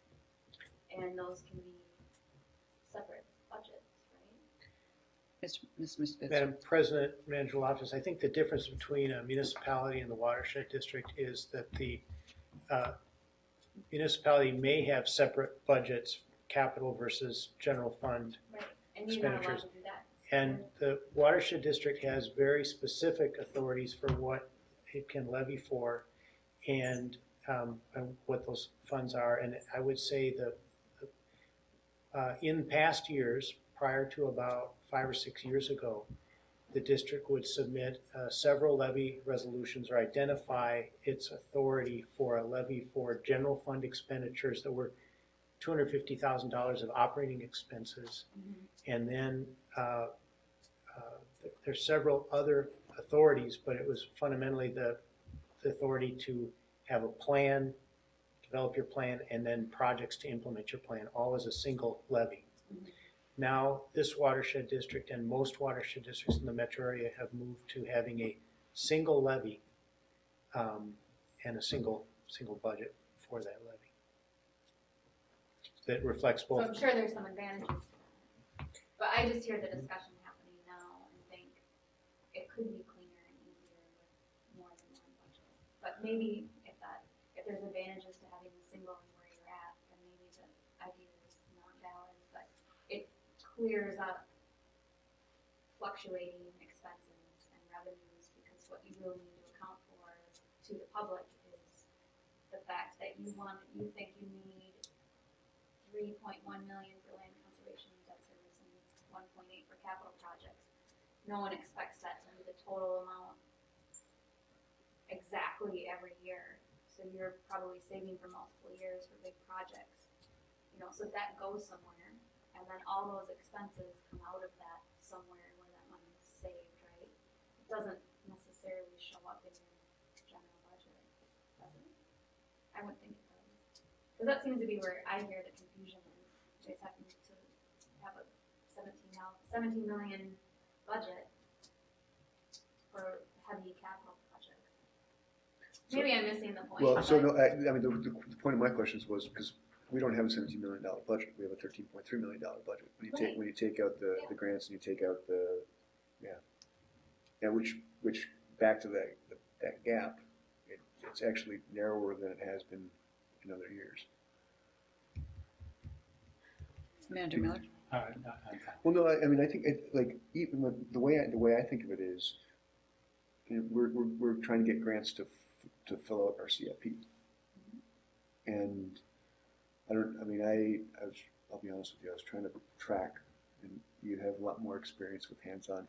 And those can be separate budgets, right? Ms. Spitzer. Madam President, Manager Loftus, I think the difference between a municipality and the watershed district is that the municipality may have separate budgets, capital versus general fund. Right, and you're not allowed Expenditures. to do that. And the watershed district has very specific authorities for what it can levy for and what those funds are. And I would say that in past years, prior to about 5 or 6 years ago, the district would submit several levy resolutions or identify its authority for a levy for general fund expenditures that were $250,000 of operating expenses. And then there's several other authorities, but it was fundamentally the authority to have a plan, develop your plan, and then projects to implement your plan, all as a single levy. Now, this watershed district and most watershed districts in the metro area have moved to having a single levy and a single budget for that levy that reflects So both. I'm sure there's some advantages to that. But I just hear the discussion happening now and think it could be cleaner and easier with more than one budget. But maybe if there's advantages to having a single and where you're at, then maybe the idea is not valid, but it clears up fluctuating expenses and revenues, because what you really need to account for to the public is the fact that you think you need 3.1 million for land conservation and debt service and 1.8 for capital projects. No one expects that to be the total amount exactly every year. So you're probably saving for multiple years for big projects. So that goes somewhere, and then all those expenses come out of that somewhere where that money is saved, right? It doesn't necessarily show up in your general budget, does it? I would think it does. Because that seems to be where I hear the confusion is. It's having to have a 17 million budget for heavy capital projects. Maybe I'm missing the point. Well, so but- no, I mean, the point of my questions was because we don't have a $17 million budget. We have a $13.3 million budget. Right. When you take out the grants and you take out which back to that gap, it's actually narrower than it has been in other years. Manager Miller? I'm fine. Well, no, I mean, I think even the way I think of it is, we're trying to get grants to fill out our CIP, and I'll be honest with you, I was trying to track, and you have a lot more experience with hands-on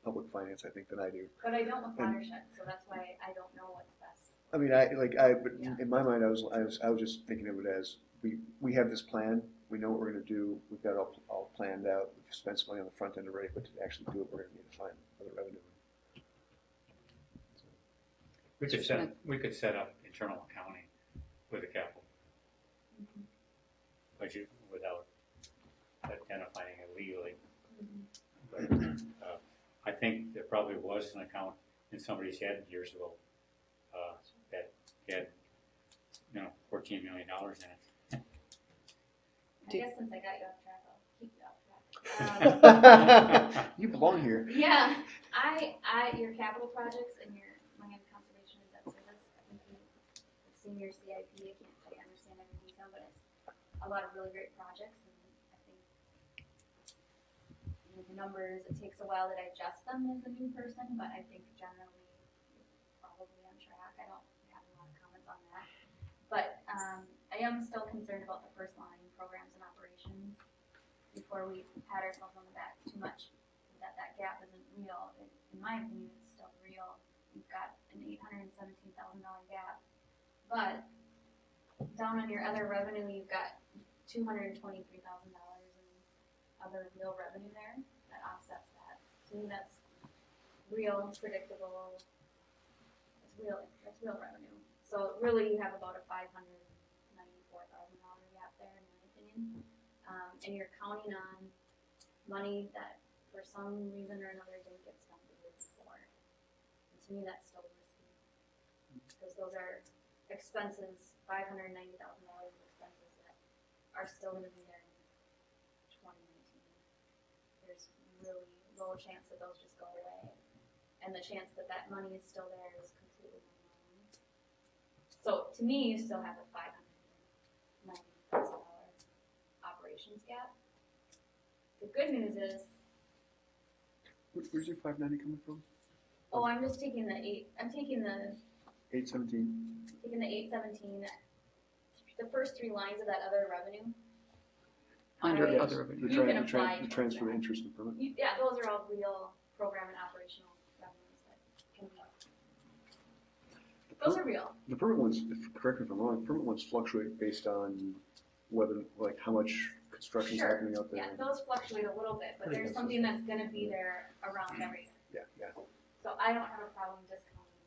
public finance, I think, than I do. But I don't with watershed, so that's why I don't know what's best. I mean, but in my mind, I was just thinking of it as we have this plan. We know what we're going to do. We've got it all planned out. We've spent some money on the front end already, but to actually do it, we're going to need to find other revenue. We could set up internal accounting with a capital budget without identifying it legally. But I think there probably was an account in somebody's head years ago that had, $14 million in it. I guess since I got you off track, I'll keep you off track. You belong here. Yeah, your capital projects and your land conservation and debt service, I think you've seen your CIP, I can't say I understand every detail, but it's a lot of really great projects, and I think the numbers, it takes a while to digest them as a new person, but I think generally you're probably on track. I don't have a lot of comments on that. But I am still concerned about the first line, programs and operations, before we pat ourselves on the back too much, that gap isn't real. In my opinion, it's still real. You've got an $817,000 gap. But down on your other revenue, you've got $223,000 in other real revenue there that offsets that. To me, that's real, predictable. That's real revenue. So really, you have about a $594,000 gap there, in my opinion. And you're counting on money that, for some reason or another, didn't get spent the year before. And to me, that's still risky, because those are expenses, $590,000 of expenses that are still going to be there in 2019. There's really low chance that those just go away. And the chance that that money is still there is completely unknown. So to me, you still have a $590,000 operations gap. The good news is, Where's your 590 coming from? oh, I'm just taking the 817. taking the 817, the first three lines of that other revenue. Under I- other revenue. You can apply The transfer for that. interest and permit. Yeah, those are all real program and operational revenues that can be, those are real. The permit ones, correct me if I'm wrong, permit ones fluctuate based on whether, like, how much construction's Sure. happening out there. Yeah, those fluctuate a little bit, but Pretty there's something that's gonna be there around every year. Yeah. So I don't have a problem discounting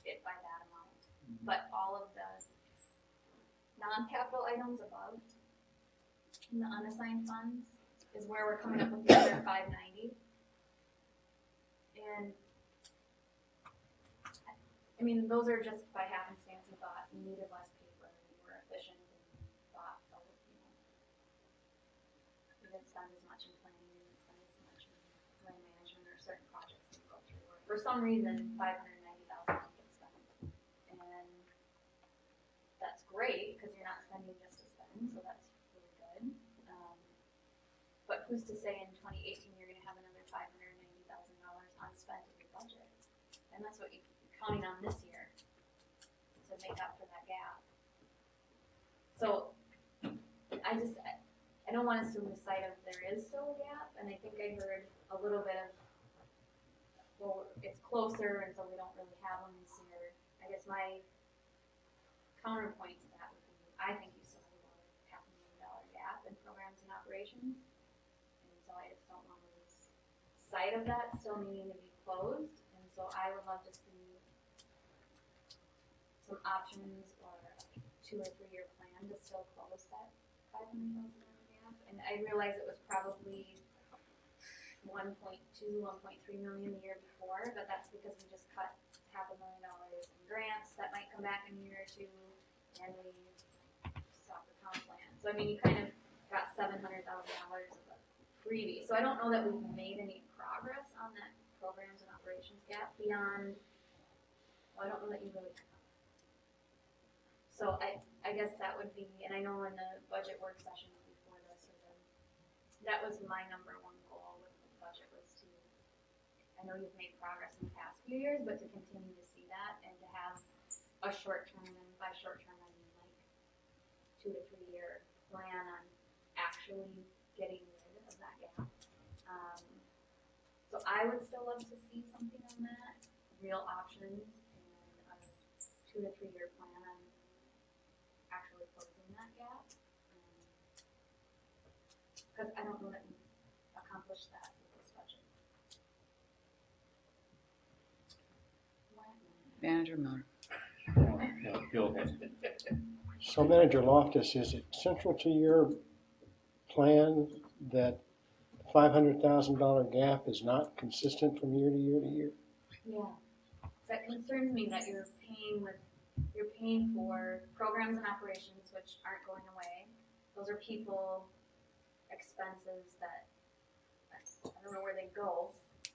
it by that amount. But all of the non-capital items above, in the unassigned funds, is where we're coming up with the other 590. And, I mean, those are just by happenstance. We thought we needed less paper, we were efficient, and thought, oh, we didn't spend as much in planning, we didn't spend as much in land management or certain projects that go through. Or for some reason, 590,000 gets spent. And that's great, because you're not spending just to spend, so that's really good. But who's to say in 2018 you're gonna have another $590,000 unspent in your budget? And that's what you're counting on this year to make up for that gap. So I don't want us to lose sight of there is still a gap, and I think I heard a little bit of, well, it's closer, and so we don't really have them this year. I guess my counterpoint to that would be, I think you still have about $500,000 gap in programs and operations. And so I just don't want to lose sight of that still needing to be closed. And so I would love to see some options or a 2 or 3 year plan to still close that $500,000 gap. And I realize it was probably 1.2, 1.3 million the year before, but that's because we just cut $500,000 in grants that might come back in a year or two, and we stopped the comp plan. So I mean, you kind of got $700,000 of a freebie. So I don't know that we've made any progress on that programs and operations gap beyond. Well, I don't know that you really. So I guess that would be, and I know in the budget work session before this, that was my number one goal with the budget was to, I know you've made progress in the past few years, but to continue to see that and to have a short term, and by short term I mean like 2 to 3 year plan on actually getting rid of that gap. So I would still love to see something on that, real options, and a 2 to 3 year plan on actually closing that gap. Because I don't know that we accomplished that with this budget. Manager Miller. Bill has. So Manager Loftus, is it central to your plan that $500,000 gap is not consistent from year to year to year? Yeah. That concerns me that you're paying for programs and operations which aren't going away. Those are people expenses that I don't know where they go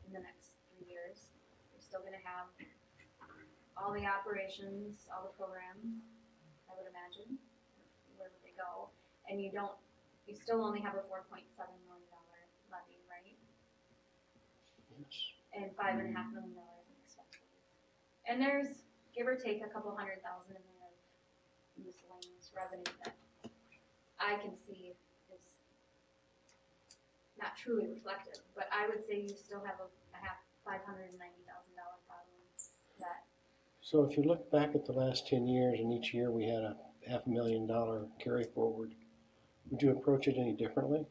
in the next 3 years. You're still gonna have all the operations, all the programs, I would imagine. Where would they go? And you still only have a $4.7 million levy, right? Yes. And $5.5 million in expenses. And there's, give or take, a couple $100,000 in there of miscellaneous revenue that I can see is not truly reflective, but I would say you still have a $590,000 problem that. So if you look back at the last 10 years and each year we had a $500,000 carry forward, would you approach it any differently?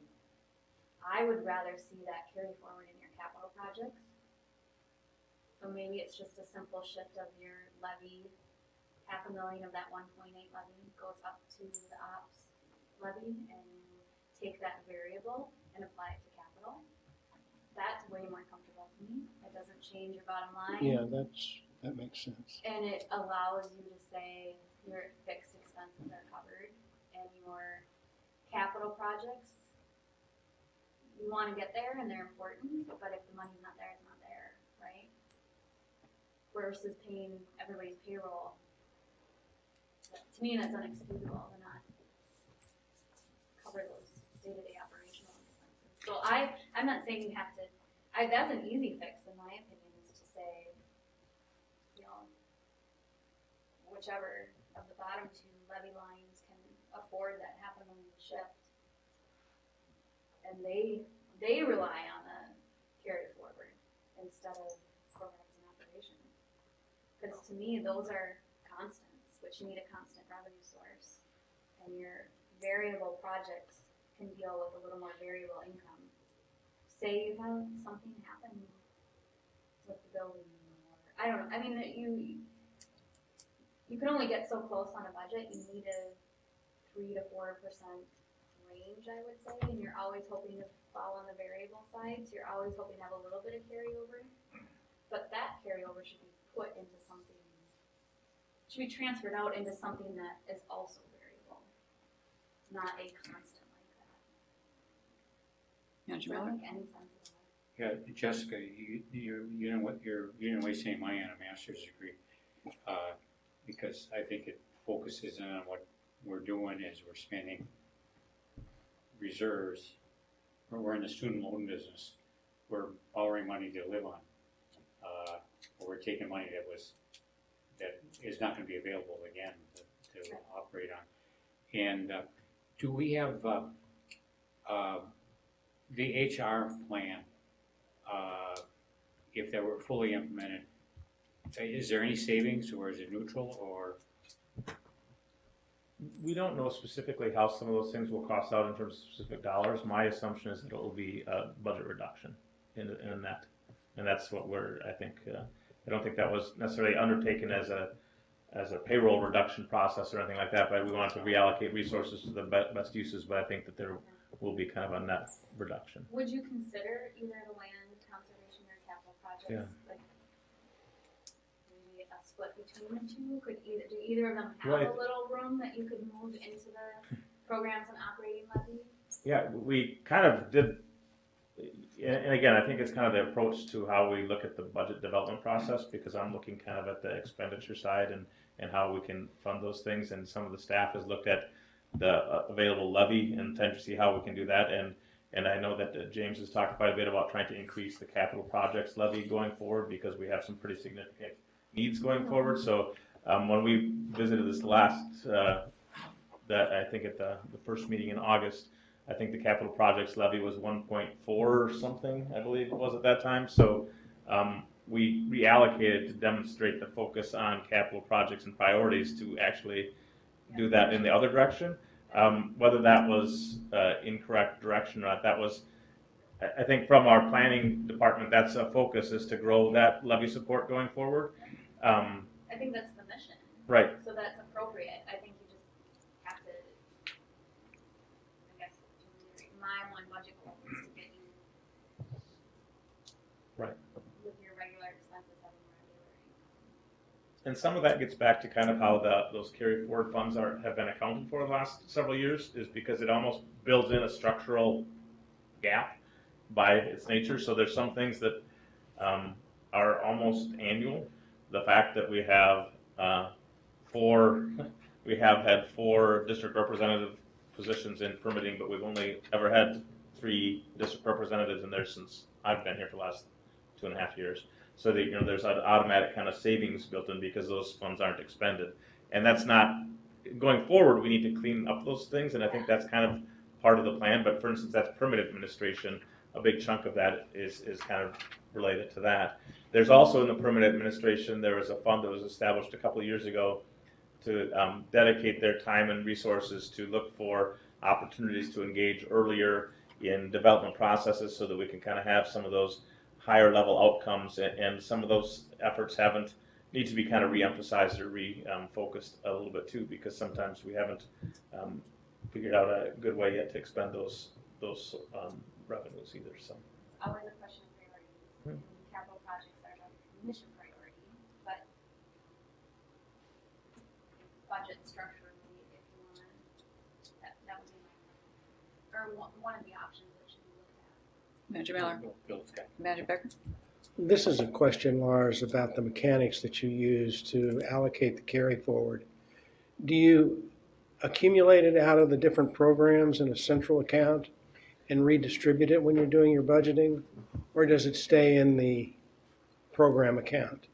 I would rather see that carry forward in your capital projects. So maybe it's just a simple shift of your levy, $500,000 of that 1.8 levy goes up to the ops levy, and you take that variable and apply it to capital. That's way more comfortable to me. It doesn't change your bottom line. Yeah, that makes sense. And it allows you to say your fixed expenses are covered and your capital projects, you wanna get there and they're important, but if the money's not there, it's not there, right? Versus paying everybody's payroll. To me, that's unexcusable to not cover those day-to-day operational expenses. So I'm not saying you have to, that's an easy fix in my opinion, is to say, you know, whichever of the bottom two levy lines can afford that half a million shift. And they rely on the carry forward instead of programs and operations. Because to me, those are constants, which need a constant revenue source. And your variable projects can deal with a little more variable income. Say you have something happen with the building, or I don't know. I mean, you can only get so close on a budget. You need a 3 to 4% range, I would say, and you're always hoping to fall on the variable side. So you're always hoping to have a little bit of carryover, but that carryover should be put into something. Should be transferred out into something that is also variable, not a constant like that. Manager Does that Miller? make any sense at all? Yeah, Jessica, you didn't waste any money on a master's degree, because I think it focuses in on what we're doing is we're spending reserves. We're in the student loan business. We're borrowing money to live on. Or we're taking money that is not going to be available again to operate on. And do we have the HR plan? If that were fully implemented, is there any savings, or is it neutral, or? We don't know specifically how some of those things will cost out in terms of specific dollars. My assumption is that it will be a budget reduction in that, and that's what I think. I don't think that was necessarily undertaken as a payroll reduction process or anything like that, but we wanted to reallocate resources to the best uses. But I think that there will be kind of a net reduction. Would you consider either the land conservation or capital projects? Yeah. Like maybe a split between the two? Do either of them have Right. a little room that you could move into the programs and operating levy? Yeah, we kind of did, and again, I think it's kind of the approach to how we look at the budget development process, because I'm looking kind of at the expenditure side and how we can fund those things, and some of the staff has looked at the available levy and trying to see how we can do that, and I know that James has talked quite a bit about trying to increase the capital projects levy going forward, because we have some pretty significant needs going forward. So when we visited this last, that I think at the first meeting in August, I think the capital projects levy was 1.4 or something, I believe it was at that time. So we reallocated to demonstrate the focus on capital projects and priorities to actually do that in the other direction. Whether that was incorrect direction or not, that was, I think from our planning department, that's a focus, is to grow that levy support going forward. I think that's the mission. Right. So that's appropriate. I think you just have to, I guess, my one budget goal is to get you Right. with your regular expenses having more regular income. And some of that gets back to kind of how those carry forward funds have been accounted for the last several years, is because it almost builds in a structural gap by its nature. So there's some things that are almost annual. The fact that we have had 4 district representative positions in permitting, but we've only ever had 3 district representatives in there since I've been here for the last 2.5 years. So that, there's an automatic kind of savings built in because those funds aren't expended. And that's not, going forward, we need to clean up those things, and I think that's kind of part of the plan. But for instance, that's permit administration. A big chunk of that is kind of related to that. There's also in the permit administration, there was a fund that was established a couple of years ago to dedicate their time and resources to look for opportunities to engage earlier in development processes, so that we can kind of have some of those higher level outcomes, and some of those efforts need to be kind of re-emphasized or focused a little bit too, because sometimes we haven't figured out a good way yet to expend those revenues either. So Always a question of priorities. Capital projects are a mission priority, but budget structurally, if you want, that would be my, or one of the options that should be looked at. Manager Miller, Bill's got. Manager Becker? This is a question, Lars, about the mechanics that you use to allocate the carry forward. Do you accumulate it out of the different programs in a central account and redistribute it when you're doing your budgeting? Or does it stay in the program account?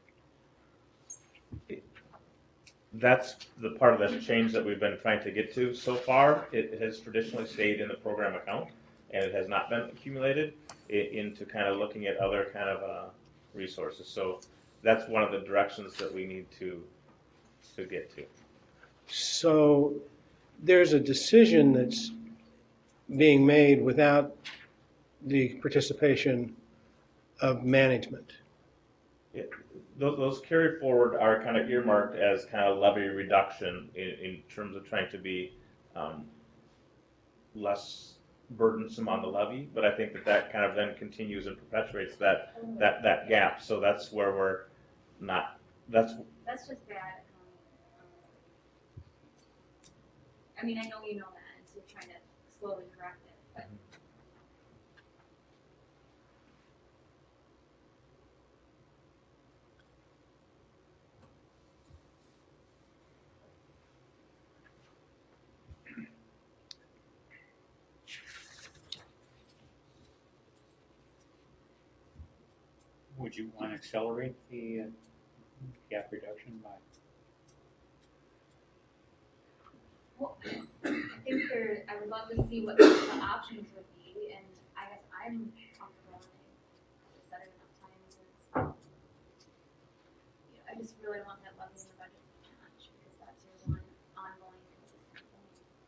That's the part of this change that we've been trying to get to so far. It has traditionally stayed in the program account, and it has not been accumulated into kind of looking at other kind of resources. So that's one of the directions that we need to get to. So there's a decision that's being made without the participation of management. Those carry forward are kind of earmarked as kind of levy reduction in terms of trying to be less burdensome on the levy, but I think that kind of then continues and perpetuates that gap. So that's where we're not. That's just bad. I mean, I know you know that, and so you're trying to slowly correct it, but. Would you want to accelerate the gap reduction by? Well, I think I would love to see what the options would be, and I guess I'm comfortable, and I've said it enough times, I just really want that levy in the budget to match, because that's your one ongoing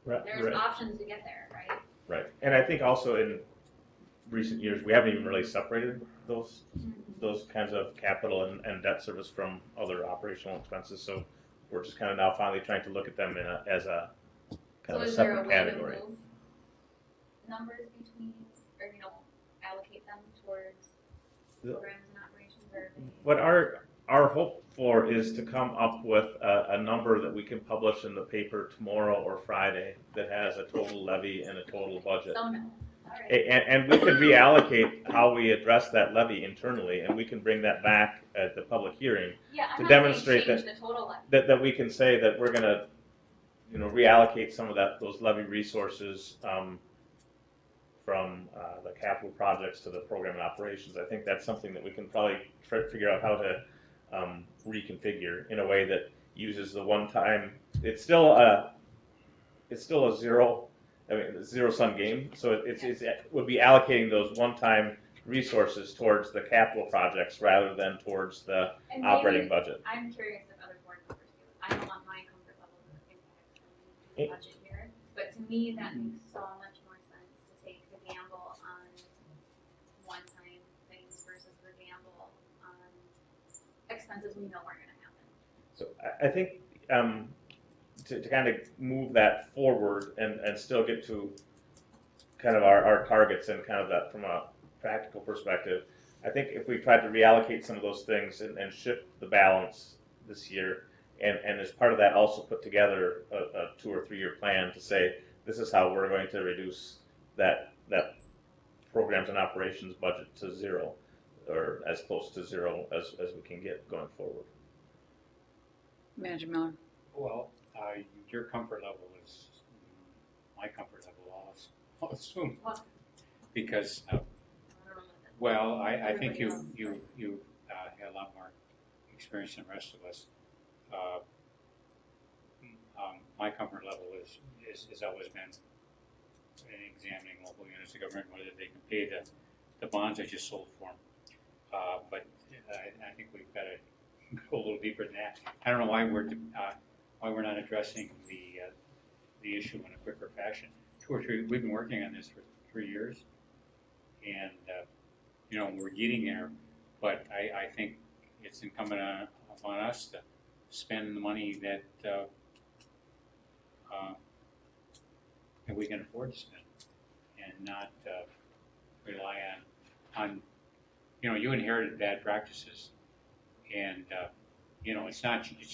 consistent thing. There's options to get there, right? right. And I think also in recent years we haven't even really separated those kinds of capital and debt service from other operational expenses. So we're just kind of now finally trying to look at them as a kind of a separate category. So is there a way to move numbers between, or allocate them towards programs and operations, or? What our hope for is to come up with a number that we can publish in the paper tomorrow or Friday that has a total levy and a total budget. So no. All right. And we can reallocate how we address that levy internally, and we can bring that back at the public hearing Yeah, I'm to not demonstrate saying change the total levy. that we can say that we're going to, reallocate some of those levy resources from the capital projects to the program and operations. I think that's something that we can probably try to figure out how to reconfigure in a way that uses the one-time. It's still a zero-sum game. So it would be allocating those one-time resources towards the capital projects rather than towards the And operating maybe- budget. I'm curious if other board members do. I don't want my comfort level to impact the budget here, but to me, that makes so much more sense to take the gamble on one-time things versus the gamble on expenses we know are gonna happen. So I think to kind of move that forward and still get to kind of our targets and kind of that from a practical perspective, I think if we tried to reallocate some of those things and shift the balance this year, and as part of that also put together a 2 or 3 year plan to say this is how we're going to reduce that programs and operations budget to zero, or as close to zero as we can get going forward. Manager Miller? Well, your comfort level is my comfort level, I'll assume. What? Because, I don't know about that. well, I think Everybody you had a lot more experience than the rest of us. My comfort level is always been in examining local units of government, whether they can pay the bonds that you sold for them. But I think we've got to go a little deeper than that. I don't know why we're not addressing the issue in a quicker fashion. 2 or 3, we've been working on this for 3 years, and we're getting there. But I think it's incumbent upon us to spend the money that we can afford to spend, and not rely on you inherited bad practices, and it's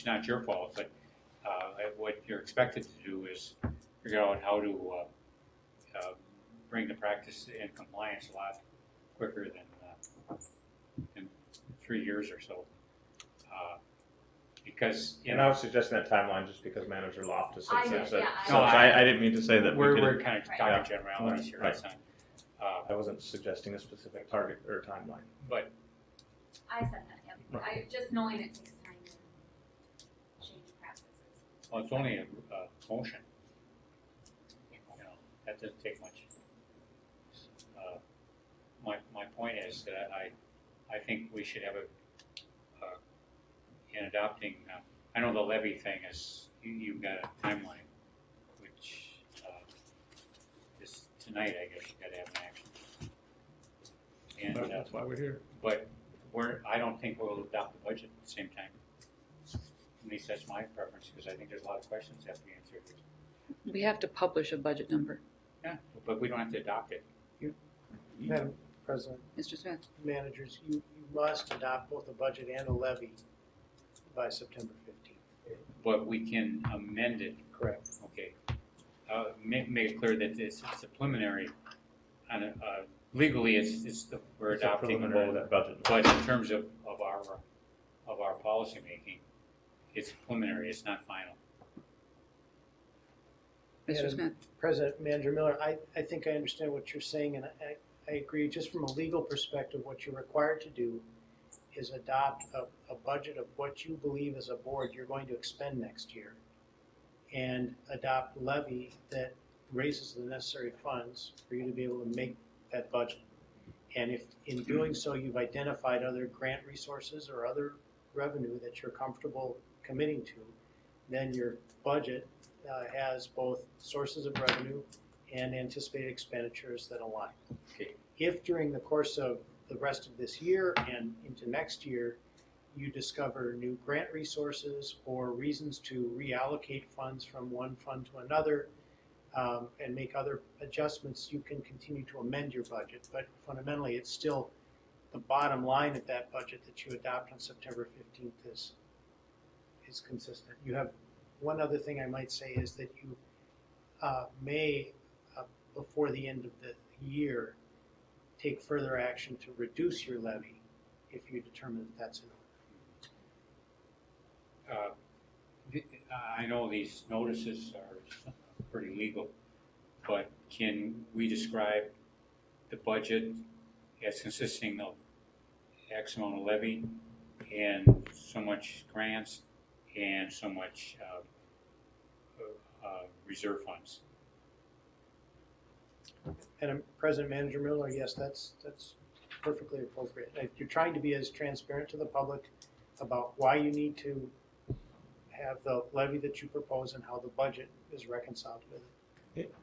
not your fault, but what you're expected to do is figure out how to bring the practice in compliance a lot quicker than 3 years or so. Because, you And I know, was suggesting that timeline just because Manager Loftus I had know, said yeah, so. No, I didn't mean to say that we we're could. kind of Right. talking Yeah. generalities here, Right. that's not, I wasn't suggesting a specific target or timeline. but I said that, yep. Right. Just knowing it takes time to change practices. well, it's only a motion. You know, that doesn't take much. My point is that I think we should have in adopting, I know the levy thing is, you've got a timeline, which is tonight, I guess, you gotta have an action. And, That's why we're here. but I don't think we'll adopt the budget at the same time. At least that's my preference, because I think there's a lot of questions that have to be answered. We have to publish a budget number. Yeah, but we don't have to adopt it. Madam President, Mr. Smith? managers, you must adopt both a budget and a levy by September 15th. But we can amend it, Correct. okay? Make it clear that it's a preliminary, legally, we're It's a adopting the preliminary vote. budget. But in terms of our policymaking, it's preliminary, it's not final. Mr. Madam Smith? President, Manager Miller, I think I understand what you're saying, and I agree. Just from a legal perspective, what you're required to do is adopt a budget of what you believe as a board you're going to expend next year, and adopt levy that raises the necessary funds for you to be able to make that budget. And if in doing so you've identified other grant resources or other revenue that you're comfortable committing to, then your budget has both sources of revenue and anticipated expenditures that align. Okay. If during the course of the rest of this year and into next year, you discover new grant resources or reasons to reallocate funds from one fund to another, and make other adjustments, you can continue to amend your budget. But fundamentally, it's still the bottom line of that budget that you adopt on September 15th is consistent. You have one other thing I might say is that you may, before the end of the year, take further action to reduce your levy if you determine that that's in order. I know these notices are pretty legal, but can we describe the budget as consisting of X amount of levy and so much grants and so much reserve funds? And President Manager Miller, yes, that's perfectly appropriate. You're trying to be as transparent to the public about why you need to have the levy that you propose and how the budget is reconciled with it.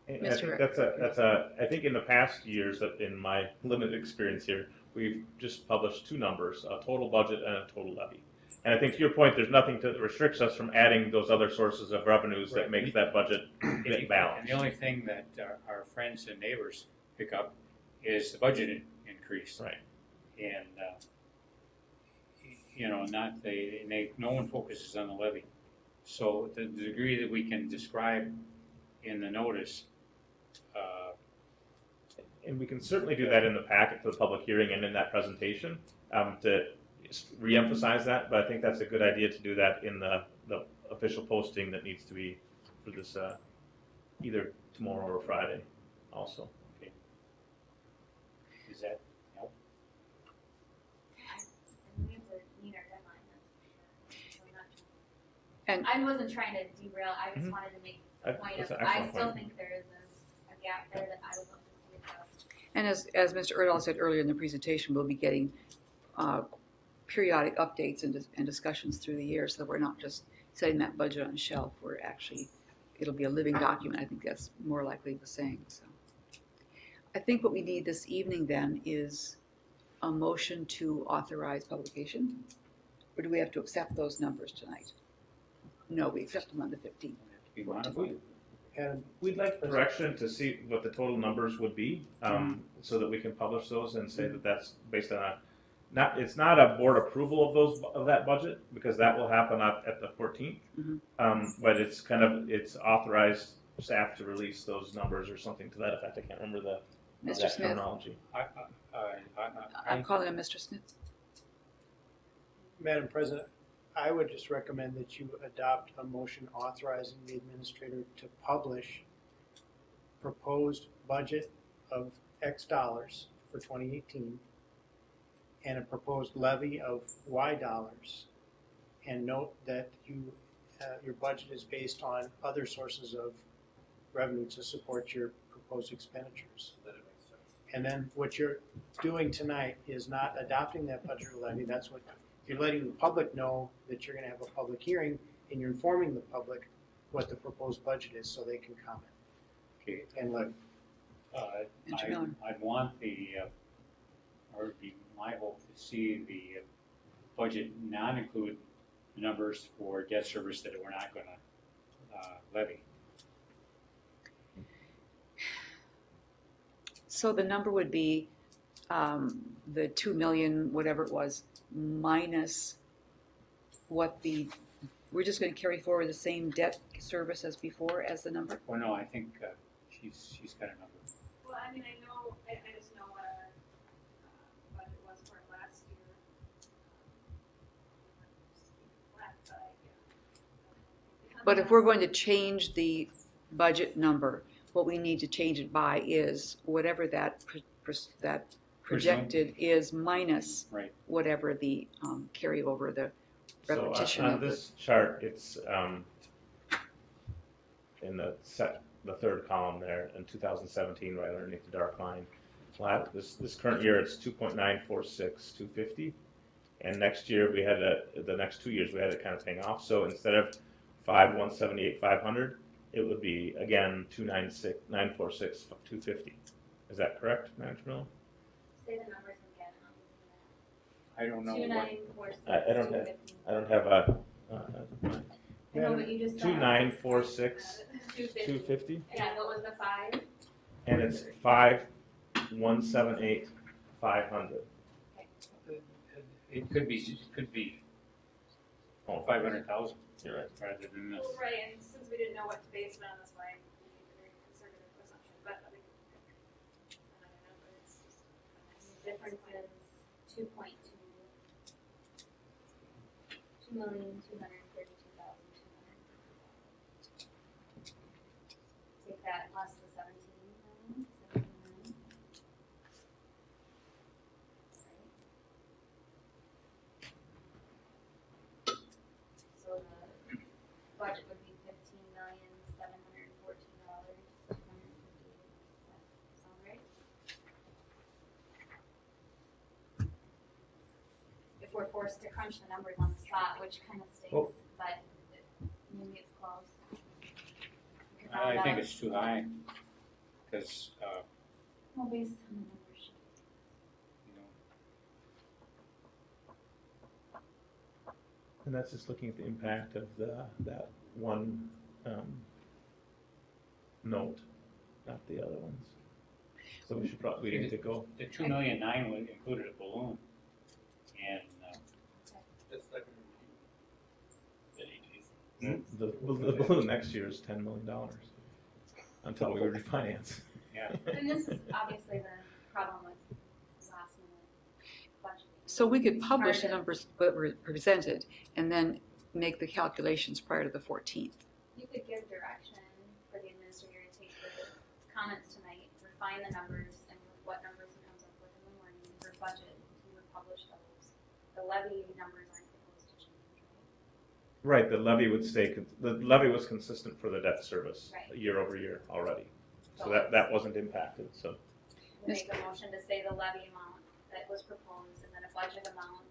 And I Mr. think I think in the past years, that in my limited experience here, we've just published two numbers, a total budget and a total levy. And I think to your point, there's nothing that restricts us from adding those other sources of revenues that Right. makes that budget get balanced. And the only thing that our friends and neighbors pick up is the budget increase. Right. And, no one focuses on the levy. So the degree that we can describe in the notice, And we can certainly do that in the packet for the public hearing and in that presentation to reemphasize that. But I think that's a good idea to do that in the official posting that needs to be for this either tomorrow or Friday also. is that, help? And we have to meet our deadline, that's for sure. So And- I wasn't trying to derail, I just Mhm. wanted to make the point That's of, an I excellent still point. think there is a gap there that I would love to see addressed. And as Mr. Erdahl said earlier in the presentation, we'll be getting periodic updates and discussions through the year, so we're not just setting that budget on a shelf. We're actually, it'll be a living document. I think that's more likely the saying. So, I think what we need this evening then is a motion to authorize publication, or do we have to accept those numbers tonight? No, we accept them on the 15th. Be modified? And We'd like direction to see what the total numbers would be, so that we can publish those and say that that's based on it's not a board approval of that budget, because that will happen at the 14th. But it's authorized staff to release those numbers or something to that effect. I can't remember Mr. that Smith, terminology. I'm calling on Mr. Smith. Madam President, I would just recommend that you adopt a motion authorizing the administrator to publish proposed budget of X dollars for 2018 and a proposed levy of Y dollars. And note that your budget is based on other sources of revenue to support your proposed expenditures. That it makes sense. And then what you're doing tonight is not adopting that budget or levy. That's what you're letting the public know, that you're going to have a public hearing, and you're informing the public what the proposed budget is so they can comment Okay. and levy. Mr. Miller. I'd want or it'd be my hope to see the budget not include the numbers for debt service that we're not gonna levy. So the number would be the 2 million, whatever it was, minus what we're just going to carry forward the same debt service as before as the number? Well, no, I think she's got a number. Well, I mean, I just know what our budget was for last year. But if we're going to change the budget number, what we need to change it by is whatever that projected is minus Right. whatever the carryover, the repetition So on of the. this chart, it's in the third column there in 2017, right underneath the dark line. This current year, it's 2.946250, and next year we had the next 2 years we had it kind of paying off. So instead of 5,178,500, it would be again 2,946,250. Is that correct, Manager Miller? Say the numbers again. I don't know Two what, nine four six. I don't have. I don't have a. I know what you just said. 2,946,250, 250. Yeah, what was the 5? and it's 5,178,500. it could be Oh, 500,000 You're right. rather than this. Well, right, and since we didn't know what to base it on, that's why we made a very conservative assumption, but I mean, I don't know, but it's just. The difference is 2.2. 2,232,200. Take that plus the 17 million, 79. So the budget would be $15,714,258. Sound right? If we're forced to crunch the numbers on the spot, which kind of stinks, Well- but maybe it's close. I think it's too high, because, Well, based on the numbers. you know, And that's just looking at the impact of that one note, not the other ones. So we need to go. the 2,000,009 would included a balloon, and That's not The balloon next year is $10 million until we refinance. yeah. And this is obviously the problem with last minute budgeting. So we could publish the Part of- numbers that were presented and then make the calculations prior to the 14th. You could give direction for the administrator to take the comments tonight, refine the numbers, and with what numbers he comes up with in the morning for budget, he would publish those. The levy numbers aren't supposed to change, right? Right, the levy would stay, the levy was consistent for the debt service Right. year over year already. So that wasn't impacted, so. We'll make a motion to say the levy amount that was proposed, and then a budget amount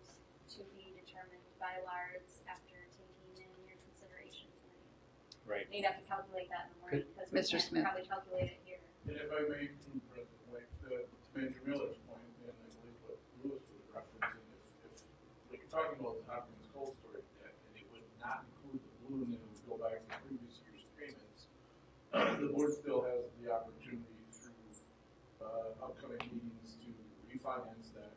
to be determined by Lars after taking in your consideration tonight. Right. You'd have to calculate that in the morning, because we Mr. can't Smith. probably calculate it here. And if I may, President White, to Manager Miller's point, and I believe what Lewis was referencing, if like you're talking about the Hopkins cold storage debt, and it would not include the balloon, and it would go back to previous year's payments, the board still has the opportunity through upcoming meetings to refinance that,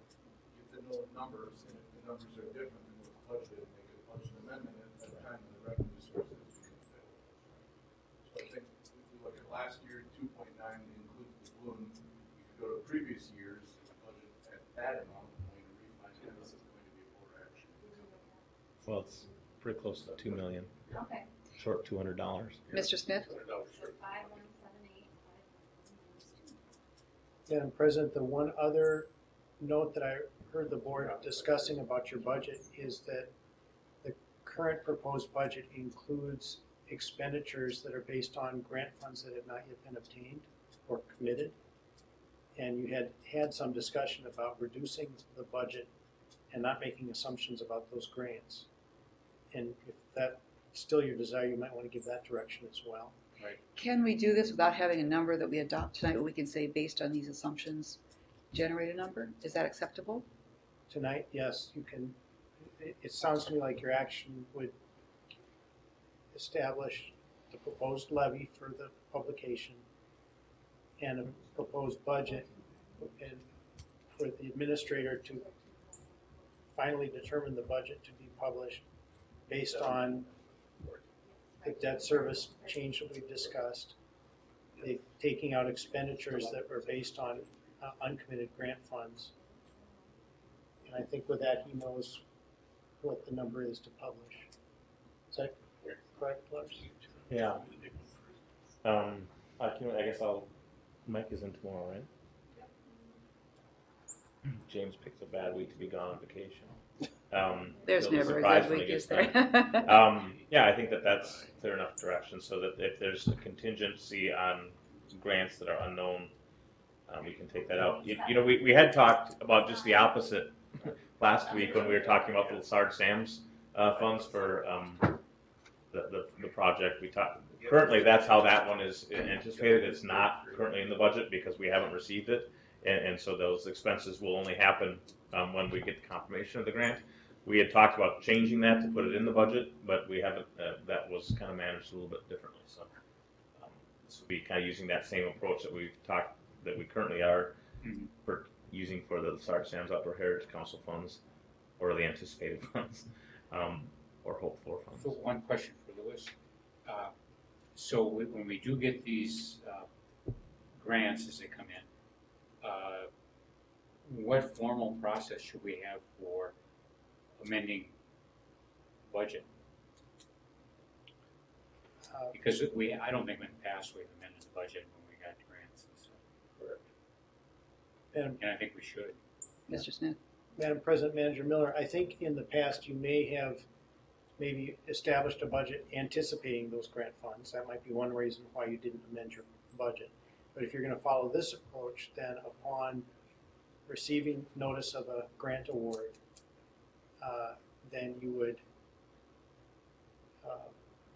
get to know the numbers, and if the numbers are different than what's budgeted, make a budget amendment at the time of the revenue sources becomes available. So I think if we look at last year, 2.9 includes the balloon, you could go to previous years, budget at that amount, going to refinance, this is going to be a board action. Well, it's pretty close to 2 million, Okay. short $200. Mr. Smith? So 5178, 5172. Madam President, the one other note that I heard the board discussing about your budget is that the current proposed budget includes expenditures that are based on grant funds that have not yet been obtained or committed. And you had some discussion about reducing the budget and not making assumptions about those grants. And if that's still your desire, you might want to give that direction as well. Can we do this without having a number that we adopt tonight, where we can say, based on these assumptions, generate a number? Is that acceptable? Tonight, yes, you can, it sounds to me like your action would establish the proposed levy for the publication and a proposed budget, and for the administrator to finally determine the budget to be published based on the debt service change that we've discussed, taking out expenditures that were based on uncommitted grant funds. And I think with that, he knows what the number is to publish. Is that correct, Lars? Yeah. I guess Mike is in tomorrow, right? James picks a bad week to be gone on vacation. There's he'll be never a surprised good when he week, gets is there? back. Yeah, I think that's clear enough direction so that if there's a contingency on grants that are unknown, we can take that out. You know, we had talked about just the opposite last week when we were talking about the Sarge Sam's funds for the project. We talked. Currently, that's how that one is anticipated. It's not currently in the budget because we haven't received it, and so those expenses will only happen when we get the confirmation of the grant. We had talked about changing that to put it in the budget, but we haven't. That was kind of managed a little bit differently. So this will be kind of using that same approach that we've talked that we currently are for using for the Sarge Sam's Outdoor Heritage Council funds, or the anticipated funds, or hoped for funds. So one question for Louis. So when we do get these grants as they come in, what formal process should we have for amending budget? Because I don't think in the past we've amended the budget when we got grants and stuff. And I think we should. Mr. Smith? Madam President, Manager Miller, I think in the past you may have maybe established a budget anticipating those grant funds. That might be one reason why you didn't amend your budget. But if you're going to follow this approach, then upon receiving notice of a grant award, then you would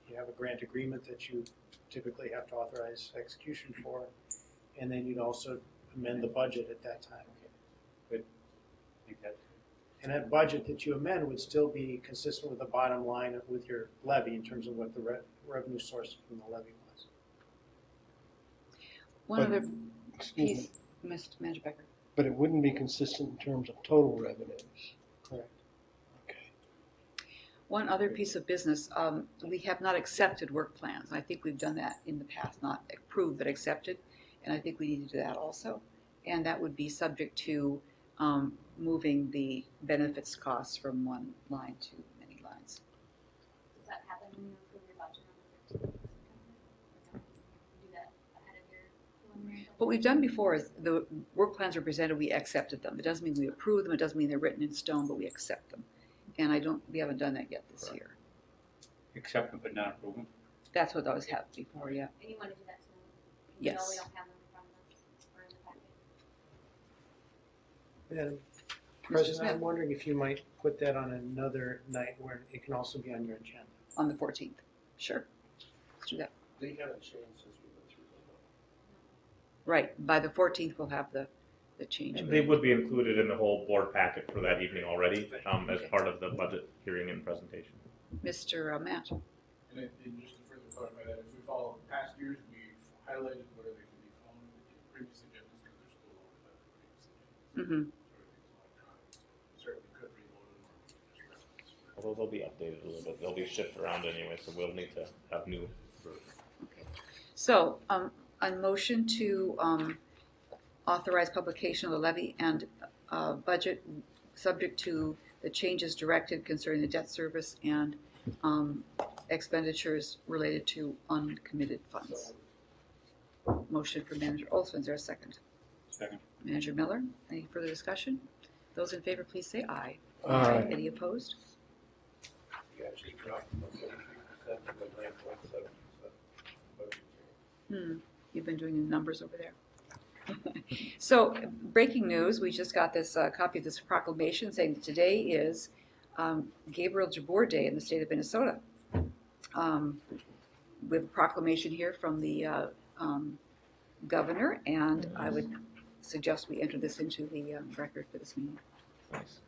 you have a grant agreement that you typically have to authorize execution for, and then you'd also amend the budget at that time. Good. I think that. And that budget that you amend would still be consistent with the bottom line with your levy in terms of what the revenue source from the levy was. One other Excuse me, piece, Mr. Manager Becker. but it wouldn't be consistent in terms of total revenues. Correct. Okay. One other piece of business, we have not accepted work plans. I think we've done that in the past, not approved, but accepted. And I think we need to do that also. And that would be subject to moving the benefits costs from one line to many lines. Does that happen when you approve your budget on the 15th of September? Do that ahead of your preliminary budget? What we've done before is the work plans were presented, we accepted them. It doesn't mean we approve them, it doesn't mean they're written in stone, but we accept them. And we haven't done that yet this year. Accept them but not approve them? That's what those have before, yeah. And you want to do that tonight? Even though Yes. we don't have them in front of us or in the packet? Madam Mr. President, I'm Smith, wondering if you might put that on another night where it can also be on your agenda. on the 14th. Sure. Let's do that. They haven't changed since we went through them. Right. By the 14th, we'll have the change. And they would be included in the whole board packet for that evening already, as part of the budget hearing and presentation. Mr. Matt. And just to further clarify that, if we follow past years, we've highlighted where they can be found in previous agendas, because they're still over the previous agendas. Mm-hmm. Certainly could reload them or just reference. Although they'll be updated a little bit, they'll be shifted around anyway, so we'll need to have new versions. Okay. So, on motion to authorize publication of the levy and budget subject to the changes directed concerning the debt service and expenditures related to uncommitted funds. Motion from Manager Olson, is there a second? Second. Manager Miller, any further discussion? Those in favor, please say aye. Aye. Any opposed? You actually dropped from 73% to 9.7%. You've been doing the numbers over there. So, breaking news, we just got this copy of this proclamation saying that today is Gabriel Jabbour Day in the state of Minnesota. We have a proclamation here from the governor, and I would suggest we enter this into the record for this meeting. Nice.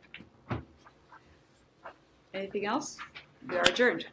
Anything else? We are adjourned.